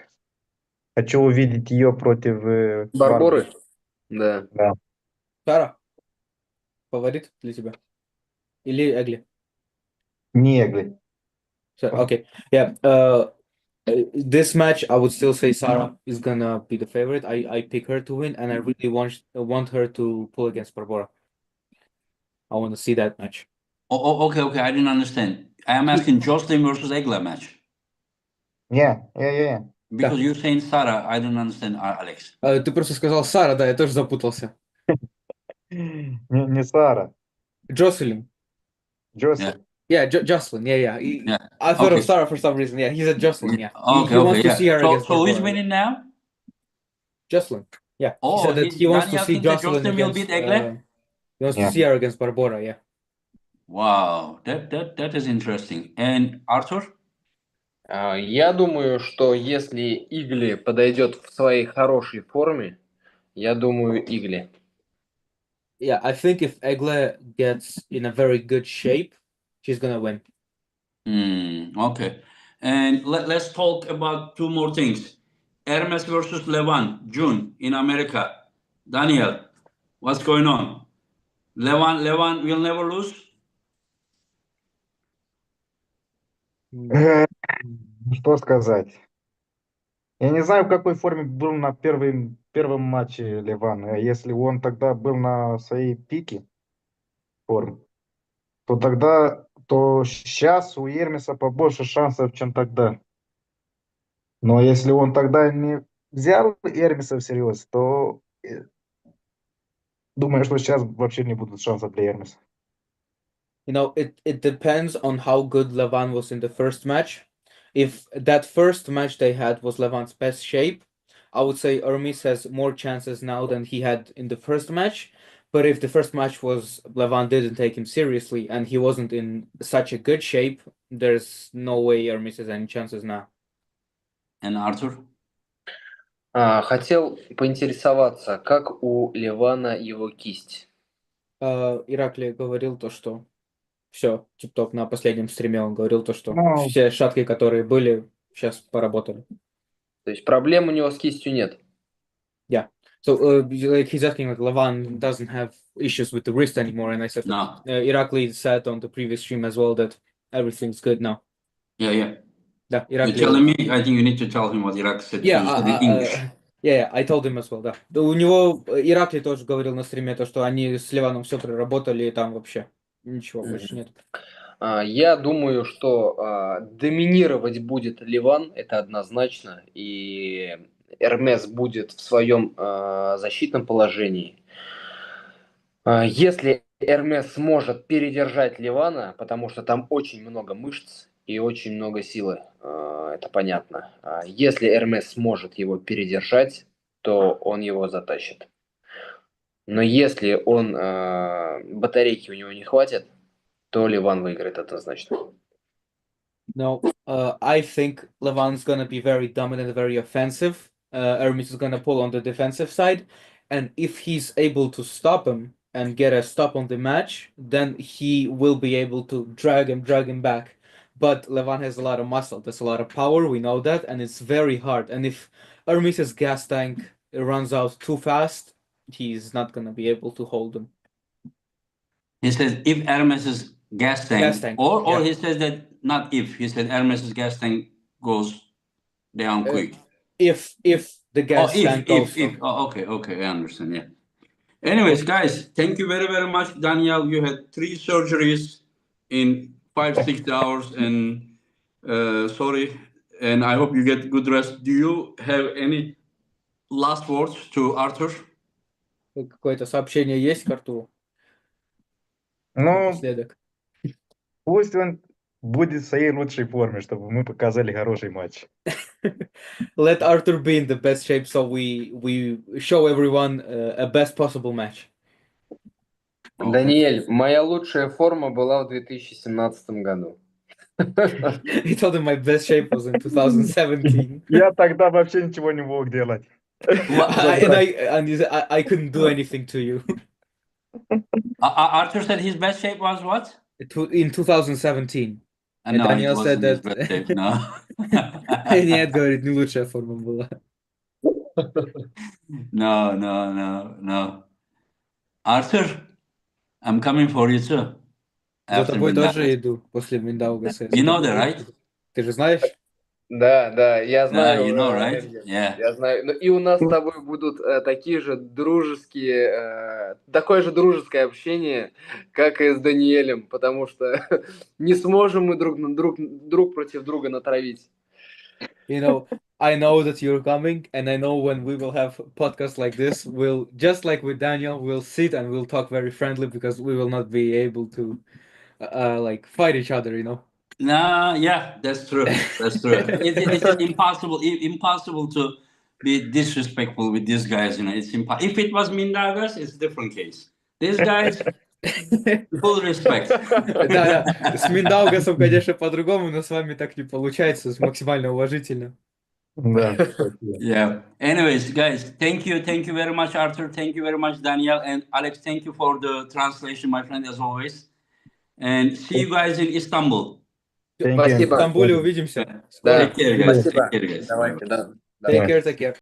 Хочу увидеть ее против Барбары. Барборы? Да. Да. Сара, фаворит для тебя? Или Эгли? Не Эгли. So, okay. Yeah. This match, I would still say Sarah is gonna be the favorite. I pick her to win, and I really want her to pull against Barbara. I want to see that match. Okay, I didn't understand. I am asking Jocelyn versus Egle match. Не. Because you're saying Sarah, I don't understand, Alex. Ты просто сказал Сара, да, я тоже запутался. Не Сара. Jocelyn. Джоселин. Yeah, Jocelyn. Yeah. Yeah. I thought of Okay. Sarah for some reason. Yeah, he said Jocelyn. Yeah. Okay, He wants to yeah. see her against So who is Barbara. winning now? Jocelyn. Yeah. He Oh, said that he wants to Daniel see thinks that Jocelyn Jocelyn will against. beat Egle? He wants to Yeah. see her against Barbara. Yeah. Wow, that is interesting. And Arthur? Я думаю, что если Игли подойдет в своей хорошей форме, я думаю, Игли. Yeah, I think if Egle gets in a very good shape, she's gonna win. Okay. And let's talk about two more things. Hermes versus Levan, June in America. Daniel, what's going on? Levan will never lose? Что сказать? Я не знаю, в какой форме был на первом матче Ливан. Если он тогда был на своей пике формы, то сейчас у Ермеса побольше шансов, чем тогда. Но если он тогда не взял Ермеса всерьез, то думаю, что сейчас вообще не будут шансов для Ермеса. You know, it depends on how good Levan was in the first match. If that first match they had was Levan's best shape, I would say Hermes has more chances now than he had in the first match. But if the first match was Levan didn't take him seriously and he wasn't in such a good shape, there's no way Hermes has any chances now. And Arthur? Хотел поинтересоваться, как у Ливана его кисть? Ираклий говорил то, что все, тип-топ на последнем стриме он говорил то, что Ну, все шатки, которые были, сейчас поработали. То есть проблем у него с кистью нет? So like he's asking like Levan doesn't have issues with the wrist anymore, and I said No. Irakli said on the previous stream as well that everything's good now. Yeah. Да, You're Irakli. telling me? I think you need to tell him what Iraq said. You said in English. Yeah, I told him as well, да. Да, у него Ираклий тоже говорил на стриме то, что они с Ливаном все проработали, и там вообще ничего больше нет. Я думаю, что доминировать будет Ливан, это однозначно, и Эрмес будет в своем защитном положении. Если Эрмес сможет передержать Ливана, потому что там очень много мышц и очень много силы, это понятно. Если Эрмес сможет его передержать, то он его затащит. Но если батарейки у него не хватит, то Ливан выиграет однозначно. No, I think Levan's gonna be very dominant, very offensive. Hermes is gonna pull on the defensive side, and if he's able to stop him and get a stop on the match, then he will be able to drag him back. But Levan has a lot of muscle, there's a lot of power, we know that, and it's very hard. And if Hermes' gas tank runs out too fast, he's not gonna be able to hold him. He says if Hermes's gas tank, Gas tank, or yeah. he says that not if, he said Hermes's gas tank goes down quick. If the Oh, guest sank also. if. Oh, okay, I understand. Yeah. Anyways, guys, thank you very, very much, Daniel. You had 3 surgeries in 5-6 hours, and sorry, and I hope you get good rest. Do you have any last words to Artur? Какое-то сообщение есть к Артуру Ну, напоследок? пусть он будет в своей лучшей форме, чтобы мы показали хороший матч. Let Artur be in the best shape so we show everyone a best possible match. Okay. Даниэль, моя лучшая форма была в 2017 году. He told him my best shape was in 2017. Я тогда вообще ничего не мог делать. I couldn't do anything to you. Artur said his best shape was what? In 2017. And No, Daniel it said wasn't his that... best shape, no. Нет, говорит, не лучшая форма была. No. Artur, I'm coming for you too. За After тобой Mindaugas. тоже иду после Миндаугаса. You know that, right? Ты же знаешь? Да, я знаю. you know, right? Эрген. Yeah. Я знаю. Ну, и у нас с тобой будут такие же дружеские, такое же дружеское общение, как и с Даниэлем, потому что не сможем мы друг против друга натравить. You know, I know that you're coming, and I know when we will have podcasts like this, we'll, just like with Daniel, we'll sit and we'll talk very friendly because we will not be able to like fight each other, you know. No, yeah, that's true. It's impossible to be disrespectful with these guys. You know, it's impossible. If it was Mindaugas, it's a different case. These guys, full respect. Да, с Миндаугасом, конечно, по-другому, но с вами так не получается, максимально уважительно. Да. Yeah. Anyways, guys, thank you very much, Artur. Thank you very much, Daniel, and Alex. Thank you for the translation, my friend, as always. And see you guys in Istanbul. В Стамбуле увидимся. Да, Take care, guys. спасибо. Take care, guys. Давайте, да. Take care.